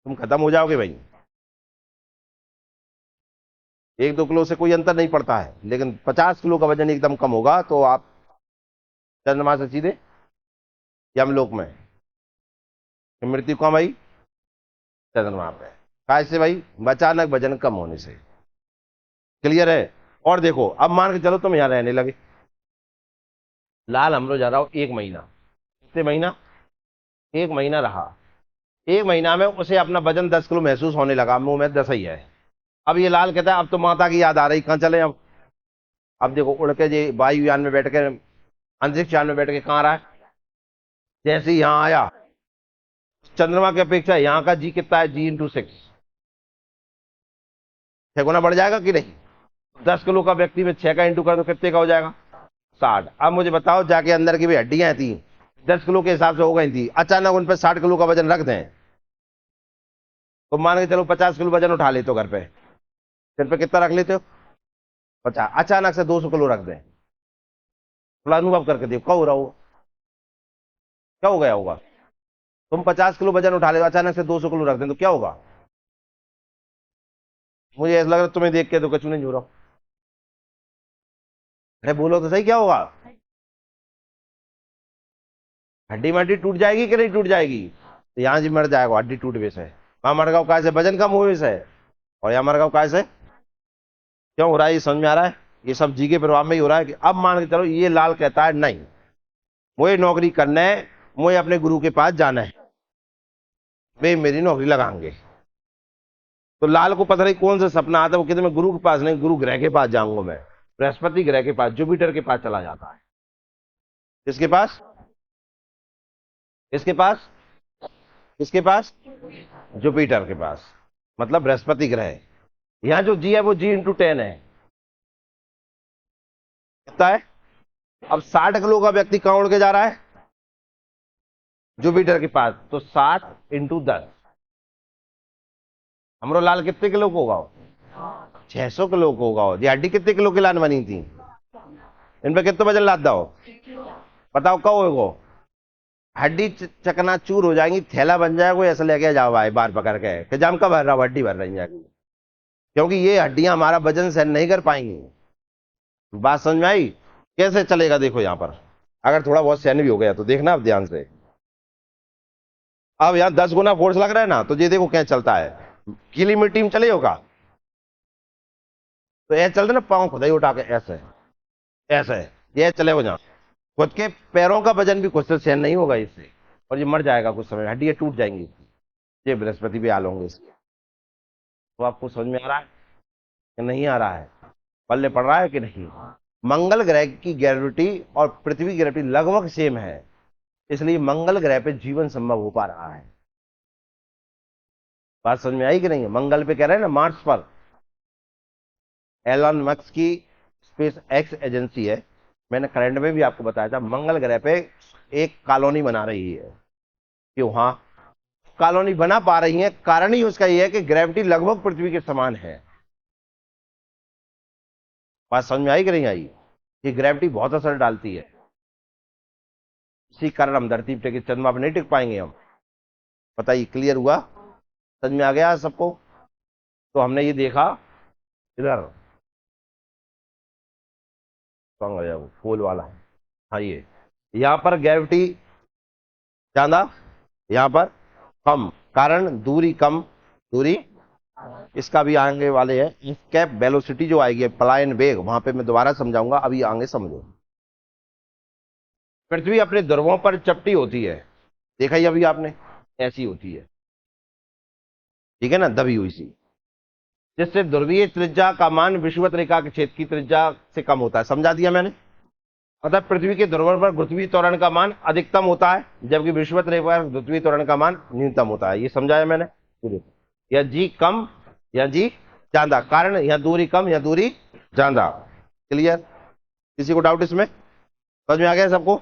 तुम खत्म हो जाओगे भाई। 1-2 किलो से कोई अंतर नहीं पड़ता है, लेकिन 50 किलो का वजन एकदम कम होगा तो आप चंद्रमा से सीधे यमलोक में, मृत्यु कम आई चंद्रमा पे, कैसे भाई, अचानक वजन कम होने से। क्लियर है। और देखो अब मान के चलो तुम यहाँ रहने लगे, लाल हमरो जा रहा हो 1 महीना, कितने महीना, 1 महीना रहा। 1 महीना में उसे अपना वजन 10 किलो महसूस होने लगा, मुंह में 10 ही है। अब ये लाल कहता है अब तो माता की याद आ रही, कहाँ चले अब देखो उड़ के ये वायुयान में बैठ के, अंतरिक्ष यान में बैठ के कहाँ रहा है, जैसे ही यहाँ आया, चंद्रमा की अपेक्षा यहाँ का जी कितना है, G/6, 6 गुना बढ़ जाएगा कि नहीं। 10 किलो का व्यक्ति में 6 का इंटू कर दो, कितने का हो जाएगा, 60। अब मुझे बताओ, जाके अंदर की भी हड्डियां थी 10 किलो के हिसाब से हो गई थी, अचानक उन पर 60 किलो का वजन रख दें, तो मान के चलो 50 किलो वजन उठा लेते हो घर पे, सिर पे कितना रख लेते हो, 50, अचानक से 200 किलो रख दें, थोड़ा अनुभव करके देखो क्या हो रहा होगा, क्या हो गया होगा। तुम 50 किलो वजन उठा ले, अचानक से 200 किलो रख दें तो क्या होगा। मुझे ऐसा लग रहा है तुम्हें देख के तो कचू नहीं हो रहा। अरे बोलो तो सही, क्या होगा, हड्डी मड्डी टूट जाएगी कि नहीं टूट जाएगी, तो यहाँ जी मर जाएगा, हड्डी टूट वैसे, वहां मर गया काय से, वजन कम हुए से, और यहाँ मर गया काय से, क्यों हो रहा है, ये समझ में आ रहा है। ये सब जी के प्रभाव में ही हो रहा है कि अब मान के चलो ये लाल कहता है नहीं, मुझे नौकरी करना है, मुझे अपने गुरु के पास जाना है, वे मेरी नौकरी लगाएंगे। तो लाल को पता नहीं कौन सा सपना आता है, वो कहते मैं गुरु के पास नहीं, गुरु ग्रह के पास जाऊंगा, मैं बृहस्पति ग्रह के पास, जुपिटर के पास चला जाता है। किसके पास, किसके पास, किसके पास, जुपिटर के पास, मतलब बृहस्पति ग्रह। यहाँ जो जी है वो G/10 है, कितना है। अब 60 किलो का व्यक्ति कहाँ उड़ के जा रहा है, जुपिटर के पास, तो 60 × 10, हमरो लाल कितने किलो को होगा, 600 किलो को होगा। ये हड्डी कितने किलो की लान बनी थी, इन पे कितना वजन लाद दो, बताओ कब होगा, हड्डी चकनाचूर हो जाएंगी, थैला बन जाएगा, ऐसा लेके जाओ भाई बार पकड़ के कि जाम का भर रहा हूं, हड्डी भर रही है, क्योंकि ये हड्डियां हमारा वजन सहन नहीं कर पाएंगी। बात समझ में आई, कैसे चलेगा देखो यहाँ पर, अगर थोड़ा बहुत सहन भी हो गया तो देखना अब ध्यान से। अब यहाँ 10 गुना फोर्स लग रहा है ना, तो ये देखो क्या चलता है, गीली मिट्टी में चले होगा तो ऐसे चलते ना, पाँव खुदा ही उठा के ऐसे, ऐसे ये चले हो, जहाँ खुद के पैरों का वजन भी खुद से सहन नहीं होगा इससे, और ये मर जाएगा कुछ समय, हड्डियां टूट जाएंगी, ये बृहस्पति भी हाल होंगे इसके। तो आपको समझ में आ रहा है कि नहीं आ रहा है, पल्ले पड़ रहा है कि नहीं। मंगल ग्रह की ग्रेविटी और पृथ्वी की ग्रेविटी लगभग सेम है, इसलिए मंगल ग्रह पे जीवन संभव हो पा रहा है। बात समझ में आई कि नहीं है? मंगल पे कह रहे हैं ना, मार्स पर एलन मस्क की स्पेस एक्स एजेंसी है, मैंने करंट में भी आपको बताया था, मंगल ग्रह पे एक कॉलोनी बना रही है। क्यों? हाँ, कॉलोनी बना पा रही है, कारण ही उसका यह है कि ग्रेविटी लगभग पृथ्वी के समान है। बात समझ में आई कि नहीं आई? कि ग्रेविटी बहुत असर डालती है, इसी कारण हम धरती पे टिके, चंद्रमा पर नहीं टिक पाएंगे हम। बताइए, क्लियर हुआ? समझ में आ गया सबको? तो हमने ये देखा इधर फूल वाला, हाँ ये यहां पर ग्रेविटी ज्यादा, यहां पर कम, कारण दूरी कम, दूरी इसका भी आगे वाले है, एस्केप वेलोसिटी जो आएगी, पलायन वेग, वहां पे मैं दोबारा समझाऊंगा, अभी आगे समझो। पृथ्वी अपने ध्रुवों पर चपटी होती है, देखा ही अभी आपने, ऐसी होती है, ठीक है ना, दबी हुई सी, जिससे ध्रुवीय त्रिज्या का मान विषुवत रेखा के क्षेत्र की त्रिज्या से कम होता है। समझा दिया मैंने? अतः पृथ्वी के ध्रुव पर पृथ्वी त्वरण का मान अधिकतम होता है, जबकि विषुवत रेखा पर पृथ्वी त्वरण का मान न्यूनतम होता है। ये समझाया मैंने? या जी कम या जी ज्यादा, कारण या दूरी कम या दूरी ज्यादा। क्लियर? किसी को डाउट इसमें? समझ में आ गया सबको?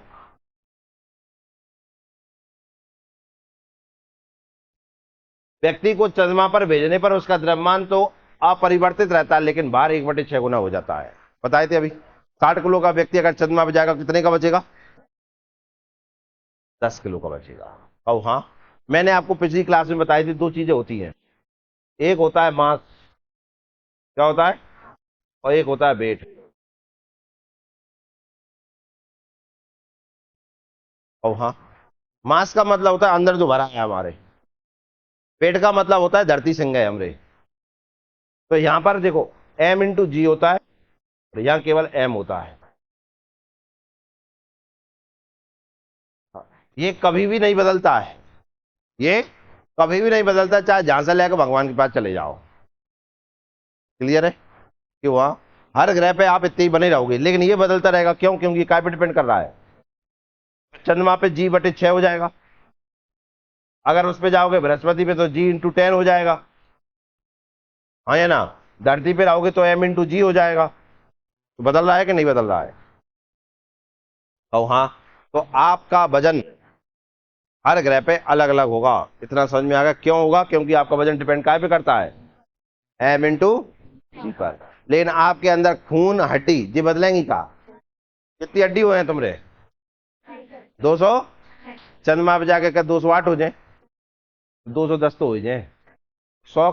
व्यक्ति को चंद्रमा पर भेजने पर उसका द्रव्यमान तो अपरिवर्तित रहता है, लेकिन भार 1/6 गुना हो जाता है। बताए थे अभी, 60 किलो का व्यक्ति अगर चंद्रमा पर जाएगा, कितने का बचेगा? 10 किलो का बचेगा। और हाँ, मैंने आपको पिछली क्लास में बताई थी, दो चीजें होती हैं, एक होता है मास, क्या होता है, और एक होता है वेट। और हाँ, मास का मतलब होता है अंदर जो भरा है हमारे, पेट का मतलब होता है धरती सिंह है हमरे। तो यहां पर देखो, m इंटू जी होता है, और यहां केवल m होता है। ये कभी भी नहीं बदलता है, ये कभी भी नहीं बदलता, चाहे जहां से लेकर भगवान के पास चले जाओ। क्लियर है? कि वहां हर ग्रह पे आप इतने ही बने रहोगे, लेकिन ये बदलता रहेगा। क्यों? क्योंकि काय पे डिपेंड कर रहा है? चंद्रमा पे G/6 हो जाएगा, अगर उस पे जाओगे बृहस्पति पे तो G×10 हो जाएगा, हाँ या ना? धरती पे रहोगे तो m×G हो जाएगा। तो बदल रहा है कि नहीं बदल रहा है? और हाँ, तो आपका वजन हर ग्रह पे अलग अलग होगा, इतना समझ में आ गया? क्यों होगा? क्योंकि आपका वजन डिपेंड काय पे करता है? m×G पर। लेकिन आपके अंदर खून हड्डी जी बदलेंगी का? कितनी हड्डी हुए हैं तुमरे? 200। चंद्रमा पे जाके क्या 208 हो जाए? 210 तो हो जाए। 100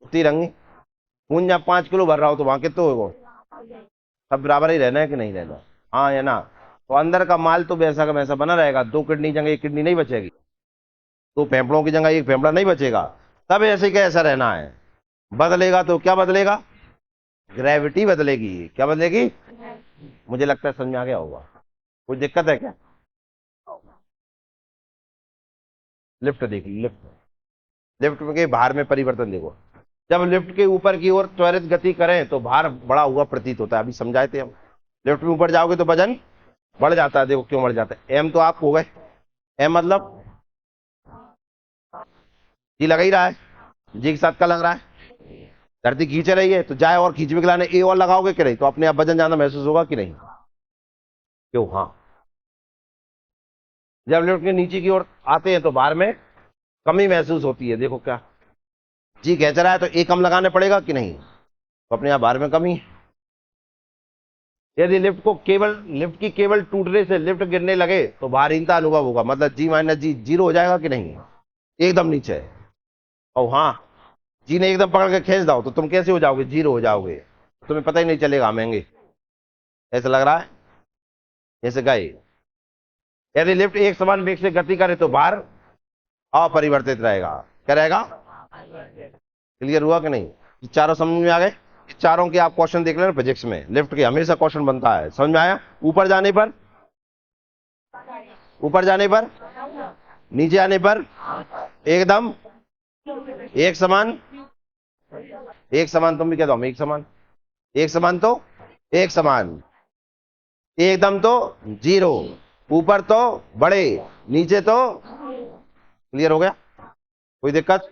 तिरंगी खून जब 5 किलो भर रहा हो तो वहां कितने होगा? सब बराबर ही रहना है कि नहीं रहना? हाँ या ना? तो अंदर का माल तो वैसा का वैसा बना रहेगा, 2 किडनी जगह 1 किडनी नहीं बचेगी, 2 फेफड़ों की जगह 1 फेफड़ा नहीं बचेगा, तब ऐसे क्या ऐसा रहना है। बदलेगा तो क्या बदलेगा? ग्रेविटी बदलेगी। क्या बदलेगी? मुझे लगता है समझ में आ गया होगा। कोई दिक्कत है क्या? लिफ्ट देखिए, लिफ्ट, लिफ्ट के भार में परिवर्तन देखो, जब लिफ्ट के ऊपर की ओर त्वरित गति करें तो भार बढ़ा हुआ प्रतीत होता है, अभी समझाए थे हम। लिफ्ट में ऊपर जाओगे तो वजन बढ़ जाता है, देखो क्यों बढ़ जाता है? एम तो आप हो गए, एम मतलब जी लग ही रहा है, जी के साथ क्या लग रहा है? धरती खींच रही है, तो जाए और खींचने के लाने ए और लगाओगे कि नहीं, तो अपने आप वजन ज्यादा महसूस होगा कि नहीं? क्यों? हाँ, जब लिफ्ट के नीचे की ओर आते हैं तो भार में कमी महसूस होती है, देखो क्या जी खींच रहा है, तो ए कम लगाने पड़ेगा कि नहीं? तो अपने आप भार में कमी है। यदि लिफ्ट की केबल टूटने से लिफ्ट गिरने लगे तो भारहीनता अनुभव होगा, मतलब G-G 0 हो जाएगा कि नहीं? एकदम नीचे है। और हाँ, जी ने एकदम पकड़ के खींच दो तो तुम कैसे हो जाओगे? 0 हो जाओगे, तुम्हें पता ही नहीं चलेगा महंगे, ऐसा लग रहा है जैसे गए। यदि लिफ्ट एक समान वेग से गति करे तो भार अपरिवर्तित रहेगा। क्या रहेगा? क्लियर हुआ कि नहीं? ये चारों समझ में आ गए? चारों के आप क्वेश्चन देख लेना फिजिक्स में, लिफ्ट के हमेशा क्वेश्चन बनता है। समझ में आया? ऊपर जाने पर, ऊपर जाने पर, नीचे आने पर एकदम एक समान, एक समान तुम भी कह दो हम एक समान, एक समान तो एक समान, एकदम तो जीरो, ऊपर तो बड़े, नीचे तो। क्लियर हो गया? कोई दिक्कत?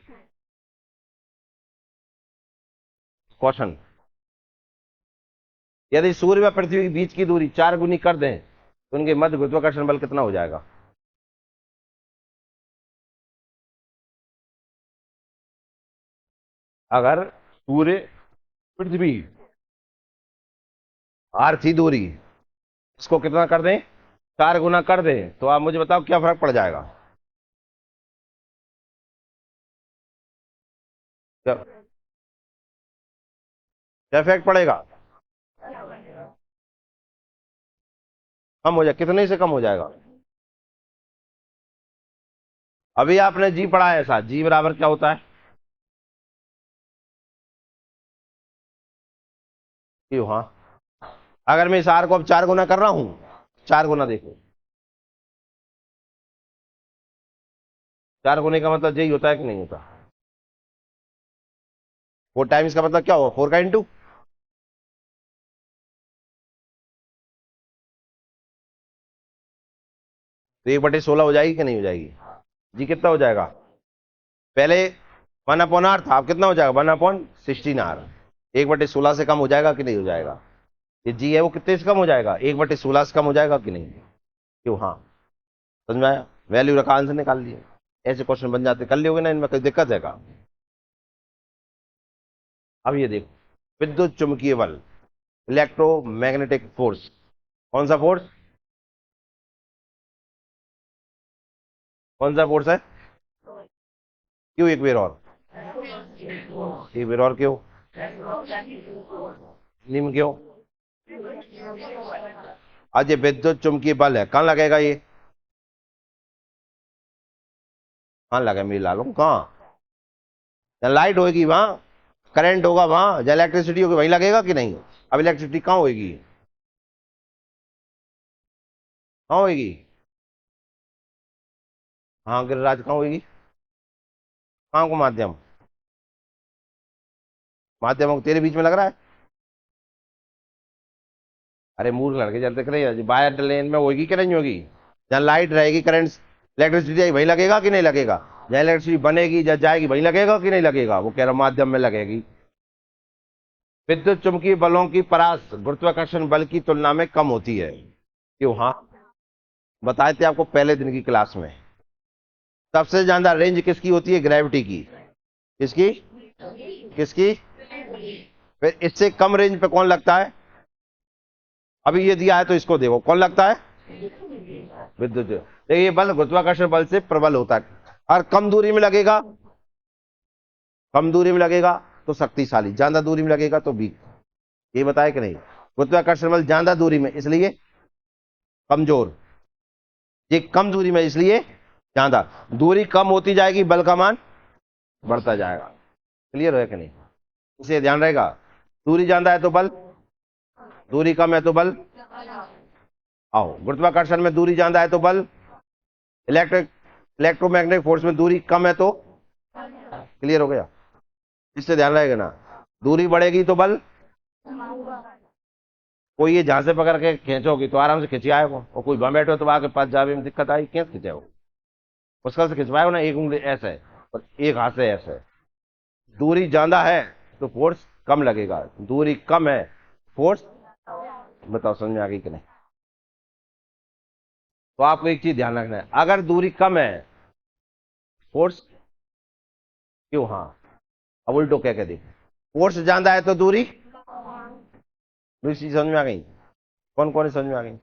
क्वेश्चन, यदि सूर्य व पृथ्वी के बीच की दूरी 4 गुनी कर दें तो उनके मध्य गुरुत्वाकर्षण बल कितना हो जाएगा? अगर सूर्य पृथ्वी आर थी दूरी, इसको कितना कर दें? 4 गुना कर दें, तो आप मुझे बताओ क्या फर्क पड़ जाएगा? क्या क्या इफेक्ट पड़ेगा? कम हो जाए, कितने से कम हो जाएगा? अभी आपने जी पढ़ा है, ऐसा जी बराबर क्या होता है? क्यों? हाँ, अगर मैं इस आर को अब 4 गुना कर रहा हूं, 4 गुना देखो, 4 गुने का मतलब यही होता है कि नहीं होता? 4 टाइम्स का मतलब क्या होगा? 4 का इंटू। तो 1/16 हो जाएगी कि नहीं हो जाएगी? जी कितना हो जाएगा? पहले 1/r था, अब कितना हो जाएगा? 1/16r। 1/16 से कम हो जाएगा कि नहीं हो जाएगा? ये जी है वो कितने से कम हो जाएगा? 1/16 से कम हो जाएगा कि नहीं? क्यों? हाँ, समझ में आया? वैल्यू रखा, आंसर निकाल लिए। ऐसे क्वेश्चन बन जाते, कर लियोगे ना, इनमें कोई दिक्कत है का? अब ये देखो, विद्युत चुंबकीय बल, इलेक्ट्रोमैग्नेटिक फोर्स, कौन सा फोर्स? कौन सा फोर्स है? क्यों एक बार और? एक बार और क्यों? निम्न क्यों? आज ये विद्युत चुंबकीय बल है, कहाँ लगेगा ये? कहाँ लगे मेरी लालू, कहाँ? जहाँ लाइट होगी वहां, करंट होगा वहां, जहाँ इलेक्ट्रिसिटी होगी वहीं लगेगा कि नहीं? अब इलेक्ट्रिसिटी कहाँ होगी? कहाँ होगी? हाँ गिरिराज, कहाँ होगी? कहाँ को माध्यम? माध्यम को तेरे बीच में लग रहा है? अरे मूर्ख लड़के, जब देख रहे हैं बाहर लेन में होगी कि नहीं होगी? जहाँ लाइट रहेगी, करंट, इलेक्ट्रिसिटी वहीं लगेगा कि नहीं लगेगा? जहाँ इलेक्ट्रिसिटी बनेगी, जहाँ जाएगी वहीं लगेगा कि नहीं लगेगा? वो कह रहा माध्यम में लगेगी। विद्युत चुंबकीय बलों की परास गुरुत्वाकर्षण बल की तुलना में कम होती है। क्यों? हाँ, बताए थे आपको पहले दिन की क्लास में। सबसे ज्यादा रेंज किसकी होती है? ग्रेविटी की। किसकी? किसकी? फिर इससे कम रेंज पे कौन लगता है? अभी ये दिया है तो इसको देखो, कौन लगता है? विद्युत। देखिए ये बल गुरुत्वाकर्षण बल से प्रबल होता है, और कम दूरी में लगेगा, कम दूरी में लगेगा तो शक्तिशाली, ज्यादा दूरी में लगेगा तो वीक। ये बताया कि नहीं? गुरुत्वाकर्षण बल ज्यादा दूरी में इसलिए कमजोर, ये कम दूरी में इसलिए ज्यादा। दूरी कम होती जाएगी, बल का मान बढ़ता जाएगा। क्लियर है कि नहीं? इसे ध्यान रहेगा। दूरी ज्यादा है तो बल, दूरी कम है तो बल। आओ, गुरुत्वाकर्षण में दूरी ज्यादा है तो बल, इलेक्ट्रिक इलेक्ट्रोमैग्नेटिक फोर्स में दूरी कम है तो। क्लियर हो गया? इससे ध्यान रहेगा ना, दूरी बढ़ेगी तो बल। कोई ये जहां से पकड़ के खींचोगी तो आराम से खिंची आएगा, और कोई बम बैठो तो आके पास जावे में दिक्कत आई, कैसे खिंचे हो? मुश्किल से खिंचवाए ना, एक उंगली ऐसे है और एक हाथ से ऐसे। दूरी ज्यादा है तो फोर्स कम लगेगा, दूरी कम है फोर्स। बताओ समझ में आ गई कि नहीं? तो आपको एक चीज ध्यान रखना है, अगर दूरी कम है फोर्स। क्यों? हाँ, अब उल्टो क्या कह देखो, फोर्स ज्यादा है तो दूरी। दूसरी समझ में आ गई? कौन कौन समझ में आ गई?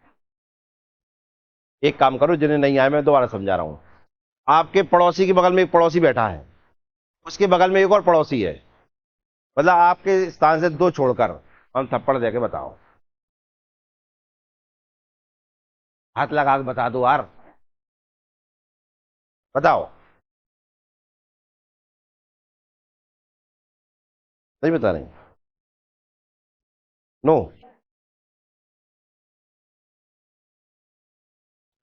एक काम करो, जिन्हें नहीं आया मैं दोबारा समझा रहा हूं। आपके पड़ोसी के बगल में एक पड़ोसी बैठा है, उसके बगल में एक और पड़ोसी है, मतलब आपके स्थान से दो छोड़कर, हम थप्पड़ देके बताओ। हाथ लगा के बता दो यार, बताओ। नहीं बता रहे? नो।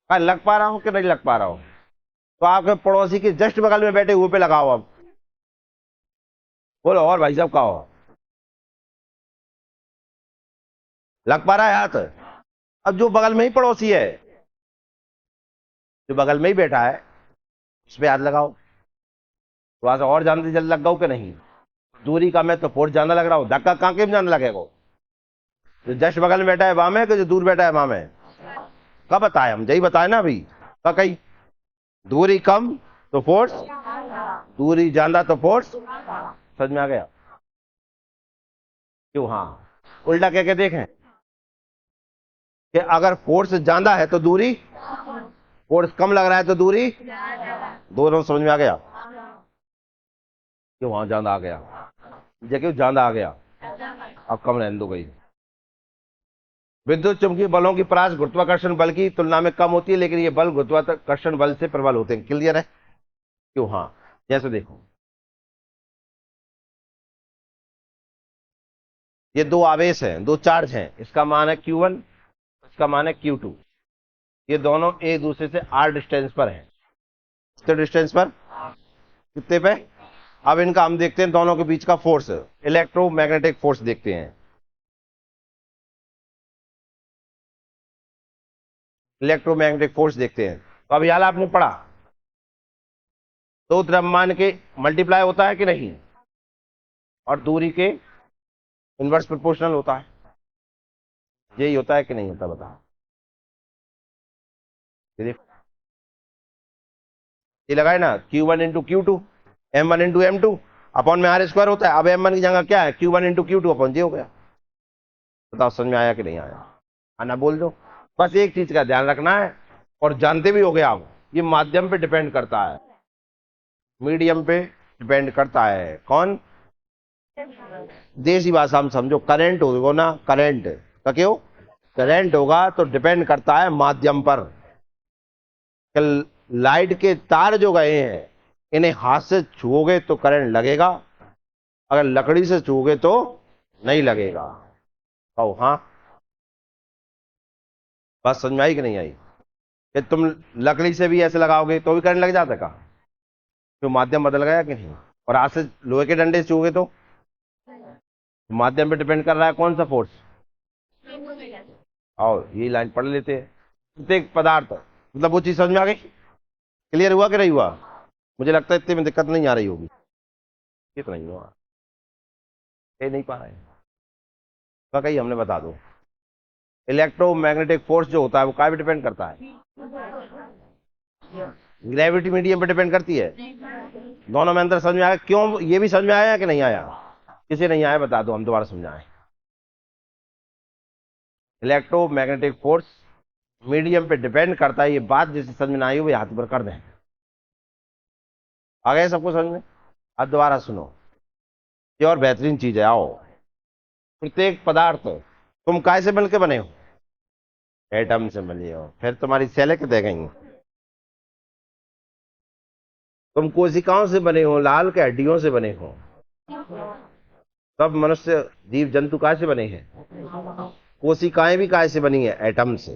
लग पा रहा हूं कि नहीं लग पा रहा हूं? तो आपके पड़ोसी के जस्ट बगल में बैठे हुए पे लगाओ अब। बोलो और भाई साहब कहो। लग पा रहा है हाथ? अब जो बगल में ही पड़ोसी है, जो बगल में ही बैठा है, उस पर हाथ लगाओ, थोड़ा सा और जानते जल्द लग गो कि नहीं? दूरी का मैं तो फोर्स ज्यादा लग रहा हूँ, धक्का कहाँ के ज्यादा लगेगा? जो जस्ट बगल में बैठा है वहां में कि जो दूर बैठा है वहां में? कब बताया? हम यही बताए ना अभी। कहीं दूरी कम तो फोर्स, दूरी ज्यादा तो फोर्स। समझ में आ गया? क्यों? हाँ, उल्टा कह के देखें कि अगर फोर्स ज्यादा है तो दूरी, फोर्स कम लग रहा है तो दूरी, दोनों। समझ में आ गया? क्यों? हाँ, ज्यादा आ गया। क्यों ज्यादा आ गया? अब कम रहने दो गई। विद्युत चुंबकीय बलों की परास गुरुत्वाकर्षण बल की तुलना में कम होती है, लेकिन ये बल गुरुत्वाकर्षण बल से प्रबल होते हैं। क्लियर है? क्यों? हाँ। जैसे देखो, ये दो आवेश हैं, दो चार्ज हैं, इसका मान है Q1, इसका मान है Q2। ये दोनों एक दूसरे से r डिस्टेंस पर हैं। कितने डिस्टेंस पर? कितने पे? अब इनका हम देखते हैं दोनों के बीच का फोर्स, इलेक्ट्रोमैग्नेटिक फोर्स देखते हैं। इलेक्ट्रोमैग्नेटिक फोर्स देखते हैं। तो अब यार आपने पढ़ा, दो द्रव्यमान के मल्टीप्लाई होता है कि नहीं, और दूरी के इनवर्स प्रोपोर्शनल होता है। यही होता है कि नहीं होता? बता। ये देखो, ये लगाए ना, Q1 into Q2, M1 into M2 upon में R स्क्वायर होता है। अब M1 की जगह क्या है? Q1 into Q2 upon J हो गया। बताओ समझ में आया कि नहीं आया? आना बोल दो। बस एक चीज का ध्यान रखना है, और जानते भी हो गए आप, ये माध्यम पे डिपेंड करता है, मीडियम पे डिपेंड करता है। कौन? देसी भाषा में समझो, करंट होगा ना, करंट का क्यों? करंट होगा तो डिपेंड करता है माध्यम पर। लाइट के तार जो गए हैं, इन्हें हाथ से छुओगे तो करंट लगेगा, अगर लकड़ी से छुओगे तो नहीं लगेगा। कहो हाँ। बात समझ में आई कि नहीं आई? कि तुम लकड़ी से भी ऐसे लगाओगे तो भी करंट लग जाता का? तो माध्यम बदल गया कि नहीं? और हाथ से लोहे के डंडे से छुओगे तो माध्यम पे डिपेंड कर रहा है कौन सा फोर्स? और यही लाइन पढ़ लेते हैं। प्रत्येक पदार्थ, मतलब वो चीज समझ में आ गई? क्लियर हुआ कि नहीं हुआ? मुझे लगता है इतने में दिक्कत नहीं आ रही होगी। ये तो नहीं हुआ, ये नहीं पा रहे हैं। कही हमने बता दो, इलेक्ट्रोमैग्नेटिक फोर्स जो होता है वो काय पे डिपेंड करता है? ग्रेविटी मीडियम पे डिपेंड करती है। दोनों में अंतर समझ में आया? क्यों? ये भी समझ में आया कि नहीं आया? किसी नहीं आया बता दो, हम दोबारा समझाएं। इलेक्ट्रोमैग्नेटिक फोर्स मीडियम पे डिपेंड करता है, ये बात जिसे समझ में ना आई वो हाथ पर कर दें। आ गए सबको समझ में? अब दोबारा सुनो, ये और बेहतरीन चीज है। आओ, प्रत्येक पदार्थ, तुम काय से मिलकर बने हो? एटम से बने हो। फिर तुम्हारी सेलें कितने गई? तुम कोशिकाओं से बने हो, लाल के हड्डियों से बने हो। सब मनुष्य जीव जंतु काय से बने हैं? कोशिकाएं भी काय से बनी है? एटम से।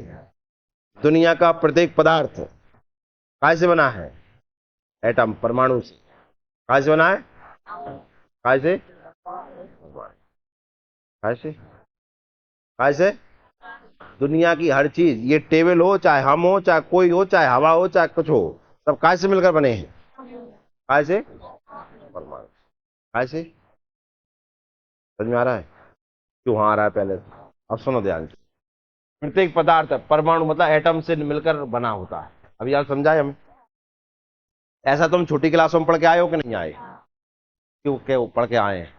दुनिया का प्रत्येक पदार्थ काय से बना है? एटम, परमाणु से। काय से बना है? काय से? काय से? काय से? दुनिया की हर चीज, ये टेबल हो, चाहे हम हो, चाहे कोई हो, चाहे हवा हो, चाहे कुछ हो, सब काय से मिलकर बने हैं? काय से? परमाणु। काय से? समझ में आ रहा है? क्यों हाँ आ रहा है पहले? अब सुनो ध्यान से। प्रत्येक पदार्थ परमाणु मतलब एटम से मिलकर बना होता है। अब यार समझाए हमें? ऐसा तुम छोटी क्लासों में पढ़ के आए हो कि नहीं आए? क्यों क्यों पढ़ के आए हैं?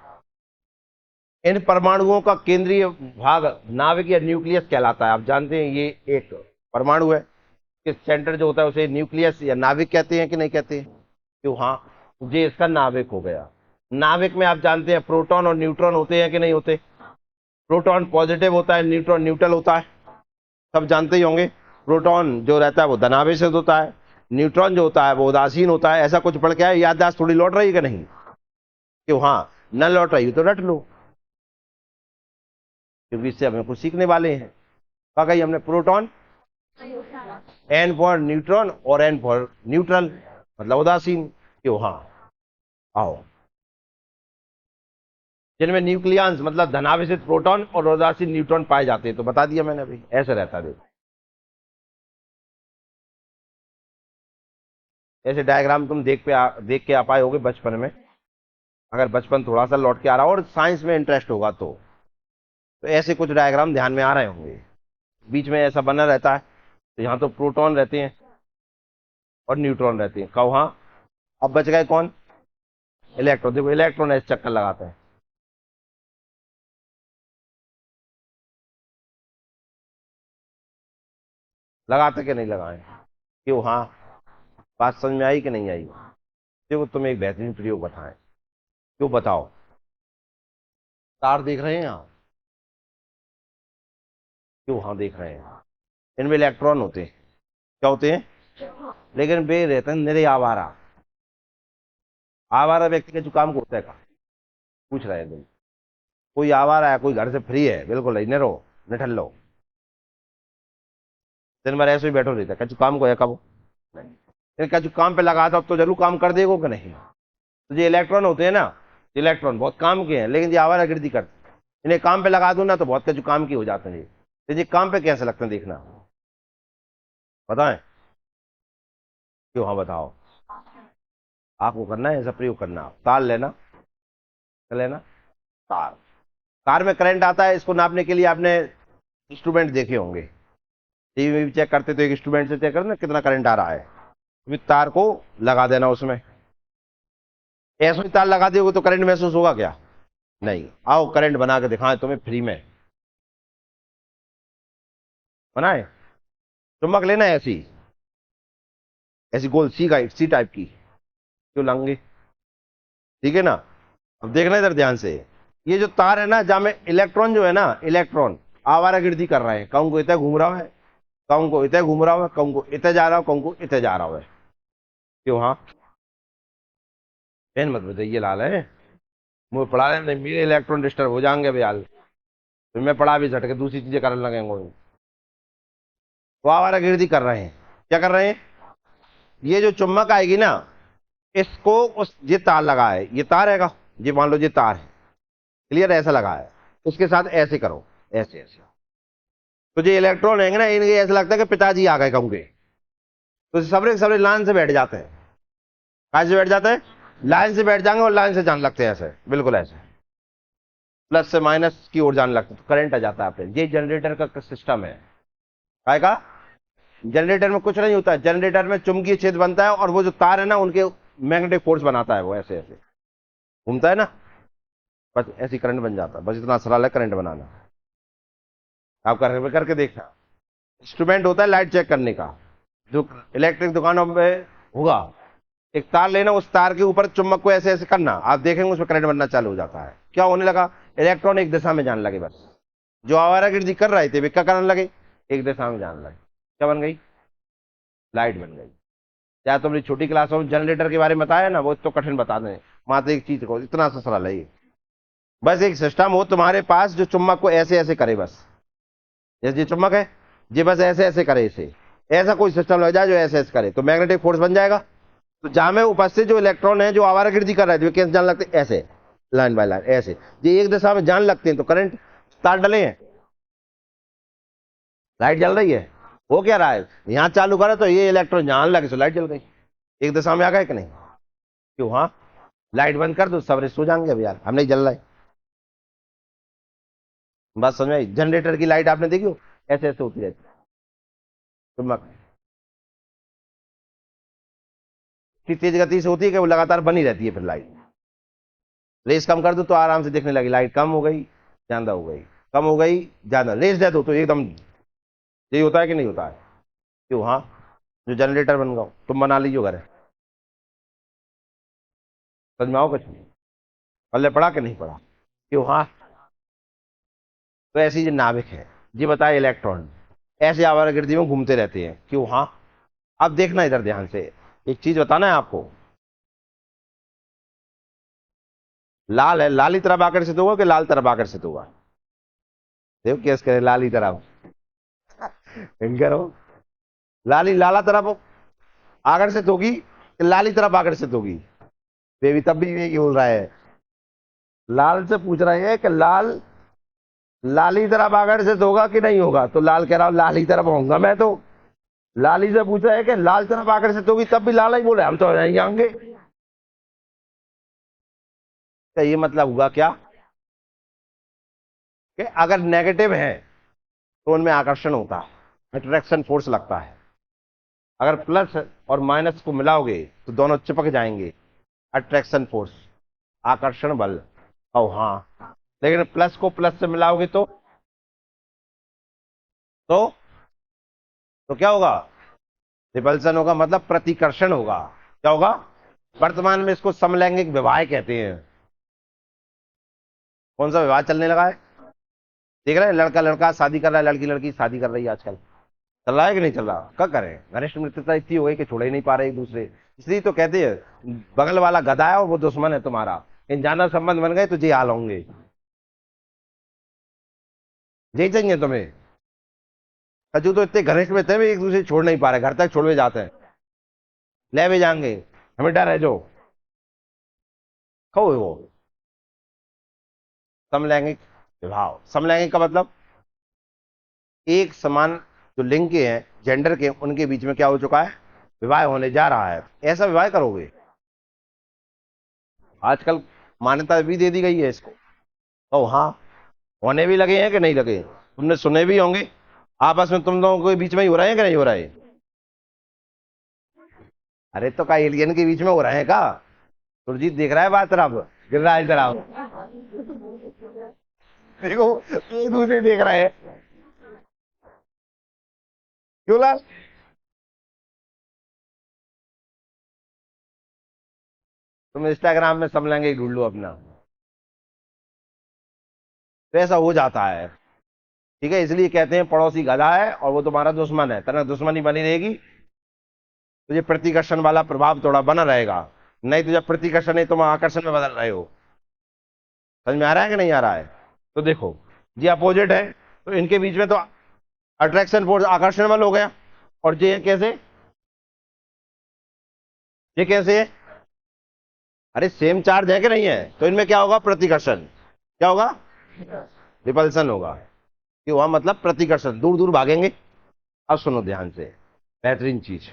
इन परमाणुओं का केंद्रीय भाग नाभिक या न्यूक्लियस कहलाता है। आप जानते हैं ये एक परमाणु है, कि सेंटर जो होता है उसे न्यूक्लियस या नाभिक कहते हैं कि नहीं कहते? क्यों हाँ, ये इसका नाभिक हो गया। नाभिक में आप जानते हैं प्रोटॉन और न्यूट्रॉन होते हैं कि नहीं होते? प्रोटॉन पॉजिटिव होता है, न्यूट्रॉन न्यूट्रल होता है। सब जानते ही होंगे। प्रोटॉन जो रहता है वो धनावेश होता है, न्यूट्रॉन जो होता है वो उदासीन होता है। ऐसा कुछ पढ़ के आए? याददाश्त थोड़ी लौट रही है कि नहीं? क्यों हाँ, न लौट रही तो रट लो, क्योंकि इससे हमें कुछ सीखने वाले हैं। कहा गई हमने प्रोटॉन, एन फॉर न्यूट्रॉन और एन फॉर न्यूट्रल, मतलब उदासीन। क्यों हाँ। आओ, जिनमें न्यूक्लियंस मतलब धनावेशित प्रोटॉन और उदासीन न्यूट्रॉन पाए जाते हैं। तो बता दिया मैंने अभी, ऐसे रहता है देखो। ऐसे डायग्राम तुम देख के आ पाए होगे बचपन में, अगर बचपन थोड़ा सा लौट के आ रहा हो और साइंस में इंटरेस्ट होगा तो ऐसे कुछ डायग्राम ध्यान में आ रहे होंगे। बीच में ऐसा बना रहता है, तो यहाँ तो प्रोटॉन रहते हैं और न्यूट्रॉन रहते हैं। कहो हाँ। अब बच गए कौन? इलेक्ट्रॉन। देखो इलेक्ट्रॉन ऐसे चक्कर लगाते हैं। लगाते कि नहीं लगाए? क्यों? हाँ। बात समझ में आई कि नहीं आई? देखो तुम्हें एक बेहतरीन प्रयोग बताएं। क्यों बताओ? तार देख रहे हैं आप? क्यों? हाँ देख रहे हैं। इनमें इलेक्ट्रॉन होते हैं। क्या होते हैं? लेकिन वे रहते हैं निरे आवारा। आवारा व्यक्ति का जो काम होता है का पूछ रहे हैं तुम। कोई आवारा है, कोई घर से फ्री है, बिल्कुल ही निरो निठल लो, दिन भर ऐसे ही बैठो रहता है, कछु काम को है कब नहीं, कछु काम पे लगा था तो जरूर काम कर देगो कि नहीं। तो ये इलेक्ट्रॉन होते हैं ना, इलेक्ट्रॉन बहुत काम के हैं, लेकिन ये आवारागर्दी करते हैं। इन्हें काम पे लगा दो ना तो बहुत कछु काम की हो जाते हैं। तो ये काम पे कैसे लगते हैं देखना। बताएं? क्यों? हाँ बताओ। आपको करना है ऐसा प्रयोग करना। तार लेना, क्या लेना? तार। तार में करंट आता है, इसको नापने के लिए आपने इंस्ट्रूमेंट देखे होंगे, टीवी में भी चेक करते तो एक इंस्ट्रूमेंट से चेक करना कितना करंट आ रहा है। फिर तार को लगा देना उसमें। ऐसे ही तार लगा दोगे तो करंट महसूस होगा क्या? नहीं। आओ करंट बना के दिखाएं तुम्हें फ्री में। बनाए? चुम्बक लेना है ऐसी, ऐसी गोल सी टाइप की, क्यों लाएंगे? ठीक है ना? अब देखना इधर ध्यान से। ये जो तार है ना, जहां में इलेक्ट्रॉन जो है ना, इलेक्ट्रॉन आवारागर्दी कर रहे हैं। कहूं को इतना घूम रहा है, कहूं को इतना घूम रहा है, कहूं को इतना जा रहा है, कहूं को इतना जा रहा है। क्यों? हाँ। पेन मत बताइए लाल है, मुझे पढ़ा रहे नहीं, मेरे इलेक्ट्रॉन डिस्टर्ब हो जाएंगे भैया। फिर मैं पढ़ा भी झटके दूसरी चीजें करने लगेंगे। वो आवारागर्दी कर रहे हैं। क्या कर रहे हैं? ये जो चुम्बक आएगी ना, इसको उस ये तार लगा है, ये तार हैगा, ये मान लो ये तार है, क्लियर? ऐसा लगा है, उसके साथ ऐसे करो, ऐसे ऐसे। तो जो इलेक्ट्रॉन है ना, इनके ऐसा लगता है कि पिताजी आ गए कहूंगे, तो सबरे सबरे लाइन से बैठ जाते हैं। कहाँ से बैठ जाते हैं? लाइन से बैठ जाएंगे और लाइन से जाने लगते हैं ऐसे, बिल्कुल ऐसे प्लस से माइनस की ओर जाने लगते हैं, तो करंट आ जाता है आपने। ये जनरेटर का सिस्टम है। काय का? जनरेटर में कुछ नहीं होता है, जनरेटर में चुंबकीय क्षेत्र बनता है और वो जो तार है ना उनके मैग्नेटिक फोर्स बनाता है, वो ऐसे ऐसे घूमता है ना, बस ऐसी करंट बन जाता है। बस इतना सरल है करंट बनाना। आप करके देखना। इंस्ट्रूमेंट होता है लाइट चेक करने का, जो इलेक्ट्रिक दुकानों में होगा। एक तार लेना, उस तार के ऊपर चुम्बक को ऐसे ऐसे करना, आप देखेंगे उसमें करंट बनना चालू हो जाता है। क्या होने लगा? इलेक्ट्रॉन एक दिशा में जाने लगे। बस जो आवारागर्दी कर रहे थे वे क्या करने लगे? एक दिशा में जाने लगे। क्या बन गई? लाइट बन गई। क्या तुमने छोटी क्लासों में जनरेटर के बारे में बताया ना, वो तो कठिन बता दें। मात्र एक चीज को इतना सा सरल है ये। बस एक सिस्टम हो तुम्हारे पास जो चुम्बक को ऐसे ऐसे करे, बस जैसे ये चुम्बक है, ये बस ऐसे ऐसे करे इसे। ऐसा कोई सिस्टम लग जाए जो ऐसे ऐसे करे, तो मैग्नेटिक फोर्स बन जाएगा। तो जहां में उपस्थित जो इलेक्ट्रॉन है जो आवारागर्दी कर रहे थे, कैसे जान लगते? ऐसे, लाइन बाय लाइन ऐसे। ये एक दिशा में जान लगते हैं तो करंट। तार डले हैं, लाइट जल रही है। वो क्या रहा है? यहां चालू करा तो ये इलेक्ट्रॉन जान लगे तो लाइट जल गई। एक दिशा में आ गए कि नहीं? क्यों? हाँ। लाइट बंद कर दो, सबरे सो जाएंगे अब यार, हम नहीं जल रहे। बात समझ में आई? जनरेटर की लाइट आपने देखी हो, ऐसे ऐसे होती रहती है चुम्बक। इतनी तेज गति से होती है कि वो लगातार बनी रहती है। फिर लाइट रेस कम कर दो तो आराम से दिखने लगी, लाइट कम हो गई, ज्यादा हो गई, कम हो गई, ज्यादा। रेस दे दो तो एकदम, यही होता है कि नहीं होता है? क्यों? हाँ। जो जनरेटर बन गया, तुम बना लीजिए घर है। समझ में आओ कुछ नहीं? पहले पढ़ा कि नहीं पढ़ा? क्यों? हाँ। तो ऐसी जो नाभिक है, जी बताए इलेक्ट्रॉन ऐसे आवारागर्दी में घूमते रहते हैं। क्यों? हाँ। अब देखना इधर ध्यान से, एक चीज बताना है आपको। लाल है, लाल ही तरफ आकर्षित होगा कि लाल तरफ आकर्षित होगा? देखो केस करे, लाल ही तरफ करो। लाली लाला तरफ आकर्षित होगी कि लाली तरफ आकर्षित होगी? बेबी तब भी यही बोल रहा है। लाल से पूछ रहे हैं कि लाल लाली तरफ आकर्षित होगा कि नहीं होगा, तो लाल कह रहा हूं लाल ही तरफ होऊंगा मैं, तो लाली से पूछ रहे हैं कि लाल तरफ आकर्षित होगी, तब भी लाल ही बोले, हम तो यहीं आएंगे। तो ये मतलब हुआ क्या कि अगर नेगेटिव है तो उनमें आकर्षण होता है, अट्रैक्शन फोर्स लगता है। अगर प्लस और माइनस को मिलाओगे तो दोनों चिपक जाएंगे, अट्रैक्शन फोर्स, आकर्षण बल। ओ हाँ, लेकिन प्लस को प्लस से मिलाओगे तो तो क्या होगा, रिपल्सन होगा, मतलब प्रतिकर्षण होगा। क्या होगा, वर्तमान में इसको समलैंगिक विवाह कहते हैं। कौन सा विवाह चलने लगा है, देख रहे हैं, लड़का लड़का शादी कर रहा है, लड़की लड़की शादी कर रही है आजकल। चल रहा है कि नहीं चल रहा, क्या करें, घनिष्ठ मित्रता इतनी हो गई कि छोड़ ही नहीं पा रहे एक दूसरे। इसलिए तो कहते हैं बगल वाला गधा है और वो दुश्मन है तुम्हारा, इन जाना संबंध बन गए तो जी हाल होंगे। यही चाहिए तुम्हें, अजू तो इतने घनिष्ठ मित्र हैं भी एक दूसरे छोड़ नहीं पा रहे, घर तक छोड़ भी जाते हैं, ले भी जाएंगे, हमें डर है जो कहो वो समलैंगिक विवाह। समलैंगिक का मतलब एक समान जो लिंग के हैं, जेंडर के, उनके बीच में क्या हो चुका है, विवाह होने जा रहा है। ऐसा विवाह करोगे, आजकल मान्यता भी दे दी गई है इसको। तो हाँ, होने भी लगे हैं कि नहीं लगे, तुमने सुने भी होंगे, आपस में तुम लोगों के बीच में ही हो रहे हैं कि नहीं हो रहे। अरे तो क्या एलियन के बीच में हो रहे हैं का, सुरजीत देख रहा है बात तरफ, गिर रहा है इधर आओ, देखो एक दूसरे देख रहे हैं, क्यों लाल। तुम इंस्टाग्राम में समलैंगिक ढूंढ लो अपना, तो ऐसा हो जाता है। ठीक है, इसलिए कहते हैं पड़ोसी गधा है और वो तुम्हारा दुश्मन है, तरह दुश्मनी बनी रहेगी, तो ये प्रतिकर्षण वाला प्रभाव थोड़ा बना रहेगा। नहीं तो जब प्रतिकर्षण है तुम आकर्षण में बदल रहे हो। समझ में आ रहा है कि नहीं आ रहा है। तो देखो, ये अपोजिट है, तो इनके बीच में तो अट्रैक्शन फोर्स, आकर्षण बल हो गया। और ये कैसे, ये कैसे है, अरे सेम चार्ज है कि नहीं है, तो इनमें क्या होगा, प्रतिकर्षण। क्या होगा, रिपल्सन होगा। कि वहां मतलब प्रतिकर्षण, दूर दूर भागेंगे। अब सुनो ध्यान से, बेहतरीन चीज,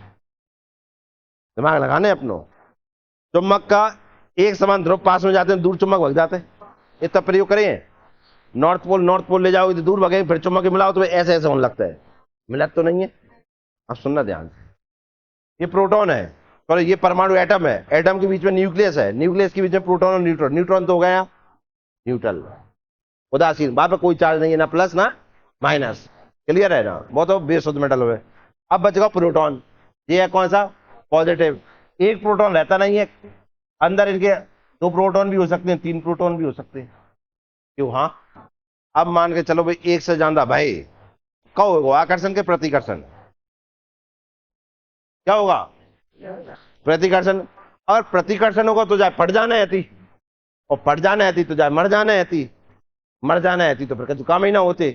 दिमाग लगाने अपनो। चुम्बक का एक समान ध्रुव पास में जाते हैं, दूर चुम्बक भाग जाते हैं। इतना प्रयोग करें, नॉर्थ पोल ले जाओ, दूर भागे, फिर चुम्बक मिलाओ तो ऐसे ऐसे होने लगता है, मिला तो नहीं है। अब सुनना ध्यान से, ये प्रोटॉन है, और ये परमाणु एटम है, एटम के बीच में न्यूक्लियस है, न्यूक्लियस के बीच में प्रोटॉन और न्यूट्रॉन, न्यूट्रॉन तो हो गया न्यूट्रल, उदासीन, वहां पर कोई चार्ज नहीं है, ना प्लस ना माइनस, क्लियर है ना, बहुत तो बेशुद्ध मेटल हुए। अब बचेगा प्रोटॉन, ये है कौन सा, पॉजिटिव। एक प्रोटॉन रहता नहीं है अंदर, इनके दो प्रोटॉन भी हो सकते हैं, तीन प्रोटॉन भी हो सकते हैं। क्यों, हाँ। अब मान के चलो भाई एक से ज्यादा भाई, कहो आकर्षण के प्रतिकर्षण, क्या होगा, प्रतिकर्षण। और प्रतिकर्षण होगा तो जाए पड़ जाना है, और पड़ जाना है तो जाए मर जाना है, मर जाना है तो फिर कभी काम ही ना होते।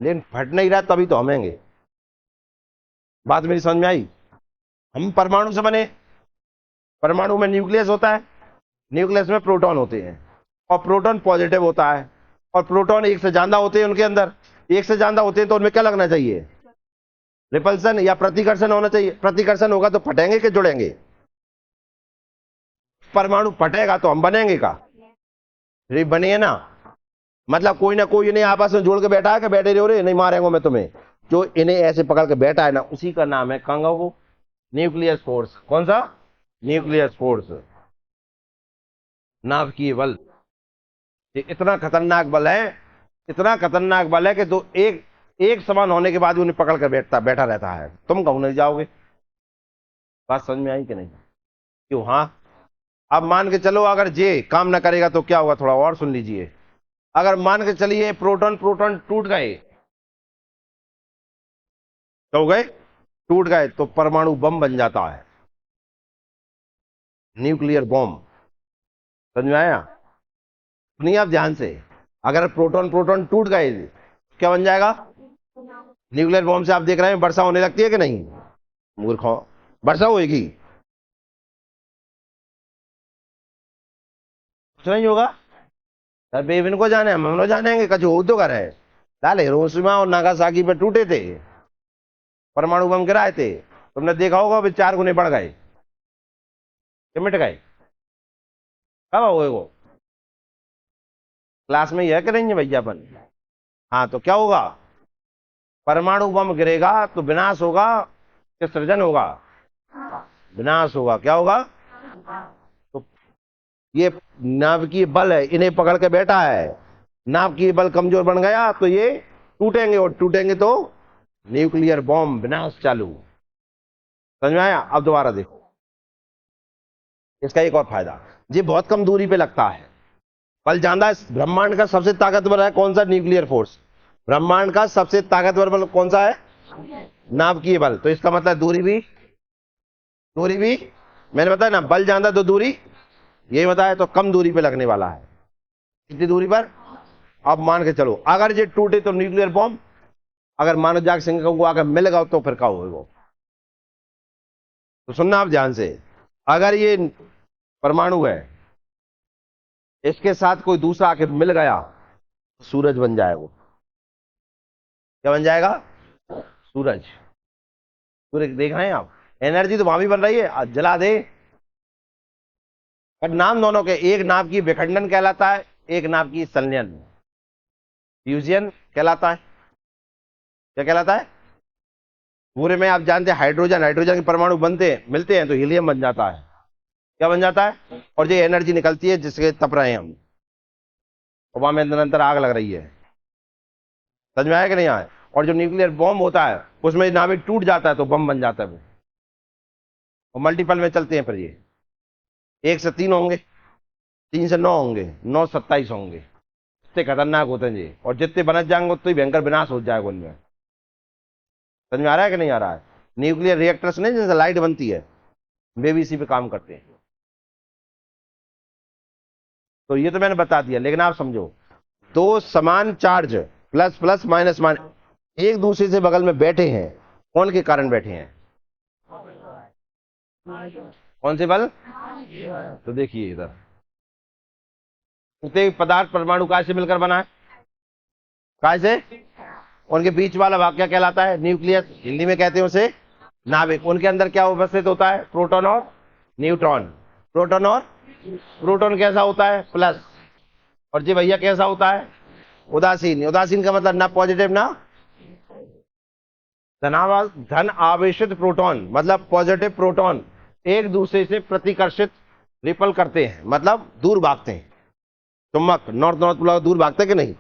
लेकिन फट नहीं रहा तभी तो हमेंगे। बात मेरी समझ में आई। हम परमाणु से बने, परमाणु में न्यूक्लियस होता है, न्यूक्लियस में प्रोटॉन होते हैं, और प्रोटॉन पॉजिटिव होता है, और प्रोटॉन एक से ज्यादा होते हैं उनके अंदर, एक से ज्यादा होते हैं तो उनमें क्या लगना चाहिए, रिपल्सन या प्रतिकर्षण होना चाहिए। प्रतिकर्षण होगा तो फटेंगे कि जुड़ेंगे, परमाणु फटेगा तो हम बनेंगे का, बनिए ना। मतलब कोई ना कोई इन्हें आपस में जोड़ के बैठा है कि बैठे रहो रे, नहीं मारेंगे मैं तुम्हें, जो इन्हें ऐसे पकड़ के बैठा है ना, उसी का नाम है कंगो न्यूक्लियस फोर्स। कौन सा, न्यूक्लियस फोर्स, नाभिकीय बल। ये इतना खतरनाक बल है, इतना खतरनाक बल है कि दो एक एक समान होने के बाद भी उन्हें पकड़ कर बैठा रहता है, तुम कहूं नहीं जाओगे। बात समझ में आई कि नहीं, क्यों, हाँ। अब मान के चलो अगर जे काम ना करेगा तो क्या होगा, थोड़ा और सुन लीजिए। अगर मान के चलिए प्रोटॉन प्रोटॉन टूट गए, तो हो गए, टूट गए तो परमाणु बम बन जाता है, न्यूक्लियर बॉम्ब। समझ में आया, सुनिए आप ध्यान से। अगर प्रोटॉन प्रोटॉन टूट गए, क्या बन जाएगा, न्यूक्लियर बॉम्ब से आप देख रहे हैं वर्षा होने लगती है कि नहीं, मूर्खों, वर्षा होगी, कुछ नहीं होगा। सर बेबिन को जाने हम लोग जानेंगे कछु हो तो कर है। लाल हिरोशिमा और नागासाकी पे टूटे थे, परमाणु बम गिराए थे, तुमने देखा होगा अभी 4 गुने बढ़ गए कि मिट गए। कब हुए वो क्लास में ही है कि नहीं है भैया अपन। हाँ तो क्या होगा, परमाणु बम गिरेगा तो विनाश होगा कि सृजन होगा, विनाश होगा। क्या होगा, तो ये नाभिकीय बल है, इन्हें पकड़ के बैठा है। नाभिकीय बल कमजोर बन गया तो ये टूटेंगे, और टूटेंगे तो न्यूक्लियर बॉम्ब, विनाश चालू। समझ में आया। अब दोबारा देखो इसका एक और फायदा, ये बहुत कम दूरी पे लगता है। बल ज्यादा, ब्रह्मांड का सबसे ताकतवर है कौन सा, न्यूक्लियर फोर्स। ब्रह्मांड का सबसे ताकतवर बल कौन सा है, नाभिकीय बल। तो इसका मतलब दूरी भी मैंने बताया ना, बल ज्यादा तो दूरी, यही बताया, तो कम दूरी पे लगने वाला है। कितनी दूरी पर, अब मान के चलो अगर ये टूटे तो न्यूक्लियर बॉम्ब, अगर मानव जाग सिंह को अगर मिल गया तो फिर क्या होगा। तो सुनना आप ध्यान से, अगर ये परमाणु है, इसके साथ कोई दूसरा आके मिल गया, सूरज बन जाएगा। क्या बन जाएगा, सूरज। सूरज देख रहे हैं आप, एनर्जी तो वहां भी बन रही है, जला दे। पर नाम दोनों के, एक नाम की विखंडन कहलाता है, एक नाम की संलयन, फ्यूजन कहलाता है। क्या कहलाता है, पूरे में आप जानते हैं हाइड्रोजन, हाइड्रोजन के परमाणु बनते हैं, मिलते हैं तो हीलियम बन जाता है। क्या बन जाता है, और ये एनर्जी निकलती है जिसके तप रहे हैं हम, और वहां में निरंतर आग लग रही है। समझ में आया कि नहीं आया। और जो न्यूक्लियर बॉम्ब होता है उसमें नाभिक टूट जाता है तो बम बन जाता है वो, और मल्टीपल में चलते हैं फिर ये, 1 से 3 होंगे, 3 से 9 होंगे, 9 से 27 होंगे। इतने खतरनाक होते हैं ये, और जितने बनत जाएंगे उतने भयंकर विनाश हो जाएगा उनमें। समझ में आ रहा है कि नहीं आ रहा है। न्यूक्लियर रिएक्टर्स नहीं जिनसे लाइट बनती है, वे भी इसी पे काम करते हैं। तो ये तो मैंने बता दिया, लेकिन आप समझो, दो समान charge, plus plus minus minus, एक दूसरे से बगल में बैठे हैं, कौन के कारण बैठे हैं, कौन से बल। तो देखिए इधर, प्रत्येक पदार्थ परमाणु काय से मिलकर बना है, काय से, उनके बीच वाला भाग क्या कहलाता है, न्यूक्लियस, हिंदी में कहते हैं उसे नाभिक। उनके अंदर क्या उपस्थित होता है, प्रोटॉन और न्यूट्रॉन। प्रोटॉन और प्रोटॉन कैसा होता है, प्लस, और जी भैया कैसा होता है, उदासीन। उदासीन का मतलब ना पॉजिटिव ना, धन आवेशित प्रोटॉन मतलब पॉजिटिव प्रोटॉन एक दूसरे से प्रतिकर्षित, रिपल करते हैं, मतलब दूर भागते हैं। चुम्बक नॉर्थ नॉर्थ पोलर दूर भागते कि नहीं,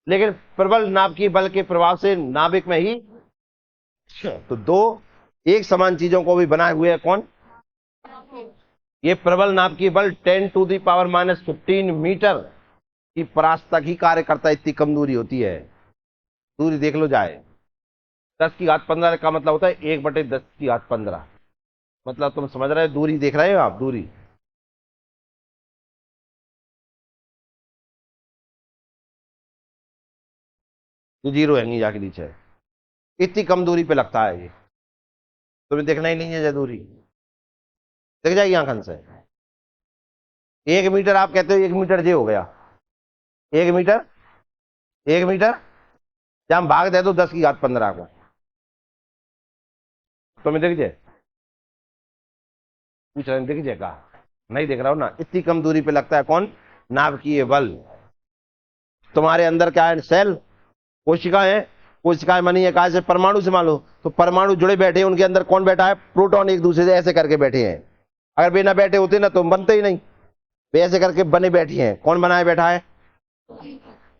लेकिन प्रबल नाभिकीय बल के प्रभाव से नाभिक में ही, तो दो एक समान चीजों को भी बनाए हुए है कौन, ये प्रबल नाभिकीय बल 10⁻⁻15 मीटर की परास तक ही कार्य करता है, इतनी कम दूरी होती है। दूरी देख लो जाए, 10⁻15 का मतलब होता है 1/10⁻15, मतलब तुम समझ रहे हो, दूरी देख रहे हो आप, दूरी। तो जीरो है जाके नीचे, इतनी कम दूरी पे लगता है ये, तुम्हें देखना ही नहीं है दूरी, दिख जाएगी आंखन से। 1 मीटर आप कहते हो, 1 मीटर जे हो गया, 1 मीटर, 1 मीटर, जब हम भाग दे दो 10⁻15 को, तुम्हें दिख जाए, पूछ रहे दिख जाएगा, नहीं देख रहा हो ना, इतनी कम दूरी पे लगता है कौन, नाभिकीय बल। तुम्हारे अंदर क्या है, सेल, कोशिकाएं हैं, कोशिकाएं बनी है कहा से, परमाणु से मान लो, तो परमाणु जुड़े बैठे हैं, उनके अंदर कौन बैठा है, प्रोटॉन एक दूसरे से ऐसे करके बैठे हैं। अगर वे ना बैठे होते ना तो बनते ही नहीं, वे ऐसे करके बने बैठी हैं, कौन बनाए बैठा है,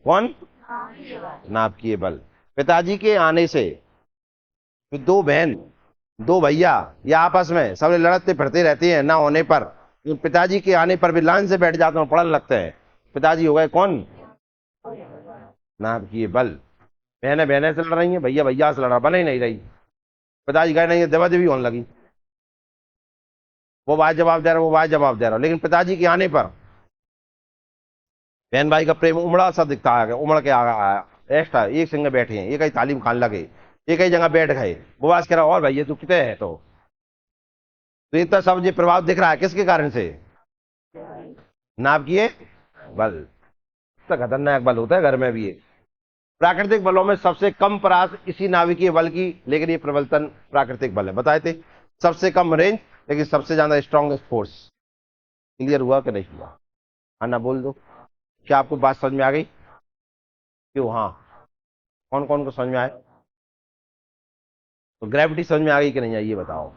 कौन, नाभिकीय बल। पिताजी के आने से तो दो बहन, दो भैया, या आपस में सब लड़ते फिरते रहते हैं ना होने पर, पिताजी के आने पर भी लाइन से बैठ जाते हैं, पढ़ने लगते हैं। पिताजी हो गए कौन, नाभिकीय बल। बहने बहने से लड़ रही हैं, भैया भैया से लड़ा, बने ही नहीं रही, पिताजी गए नहीं, दबा दबी होने लगी, वो भाई जवाब दे रहा, वो भाई जवाब दे रहा, लेकिन पिताजी के आने पर बहन भाई का प्रेम उमड़ा सा दिखता है, उमड़ के आया एक्स्ट्रा, एक संग बैठे हैं, एक ही तालीम खान लगे, एक ही जगह बैठ गए, वो बात कह रहा और भैया तू कितने है, तो इतना सब ये प्रभाव दिख रहा है किसके कारण से, नाभिकीय बल। सबसे खतरनाक बल होता है घर में भी ये। प्राकृतिक बलों में सबसे कम परास इसी नाभिकीय बल की, लेकिन ये प्रबलतन प्राकृतिक बल है, बताए थे। सबसे कम रेंज लेकिन सबसे ज्यादा स्ट्रॉन्गेस्ट फोर्स। क्लियर हुआ कि नहीं हुआ? हाँ ना बोल दो। क्या आपको बात समझ में आ गई? क्यों? हाँ, कौन कौन को समझ में आए? तो ग्रेविटी समझ में आ गई कि नहीं आई ये बताओ।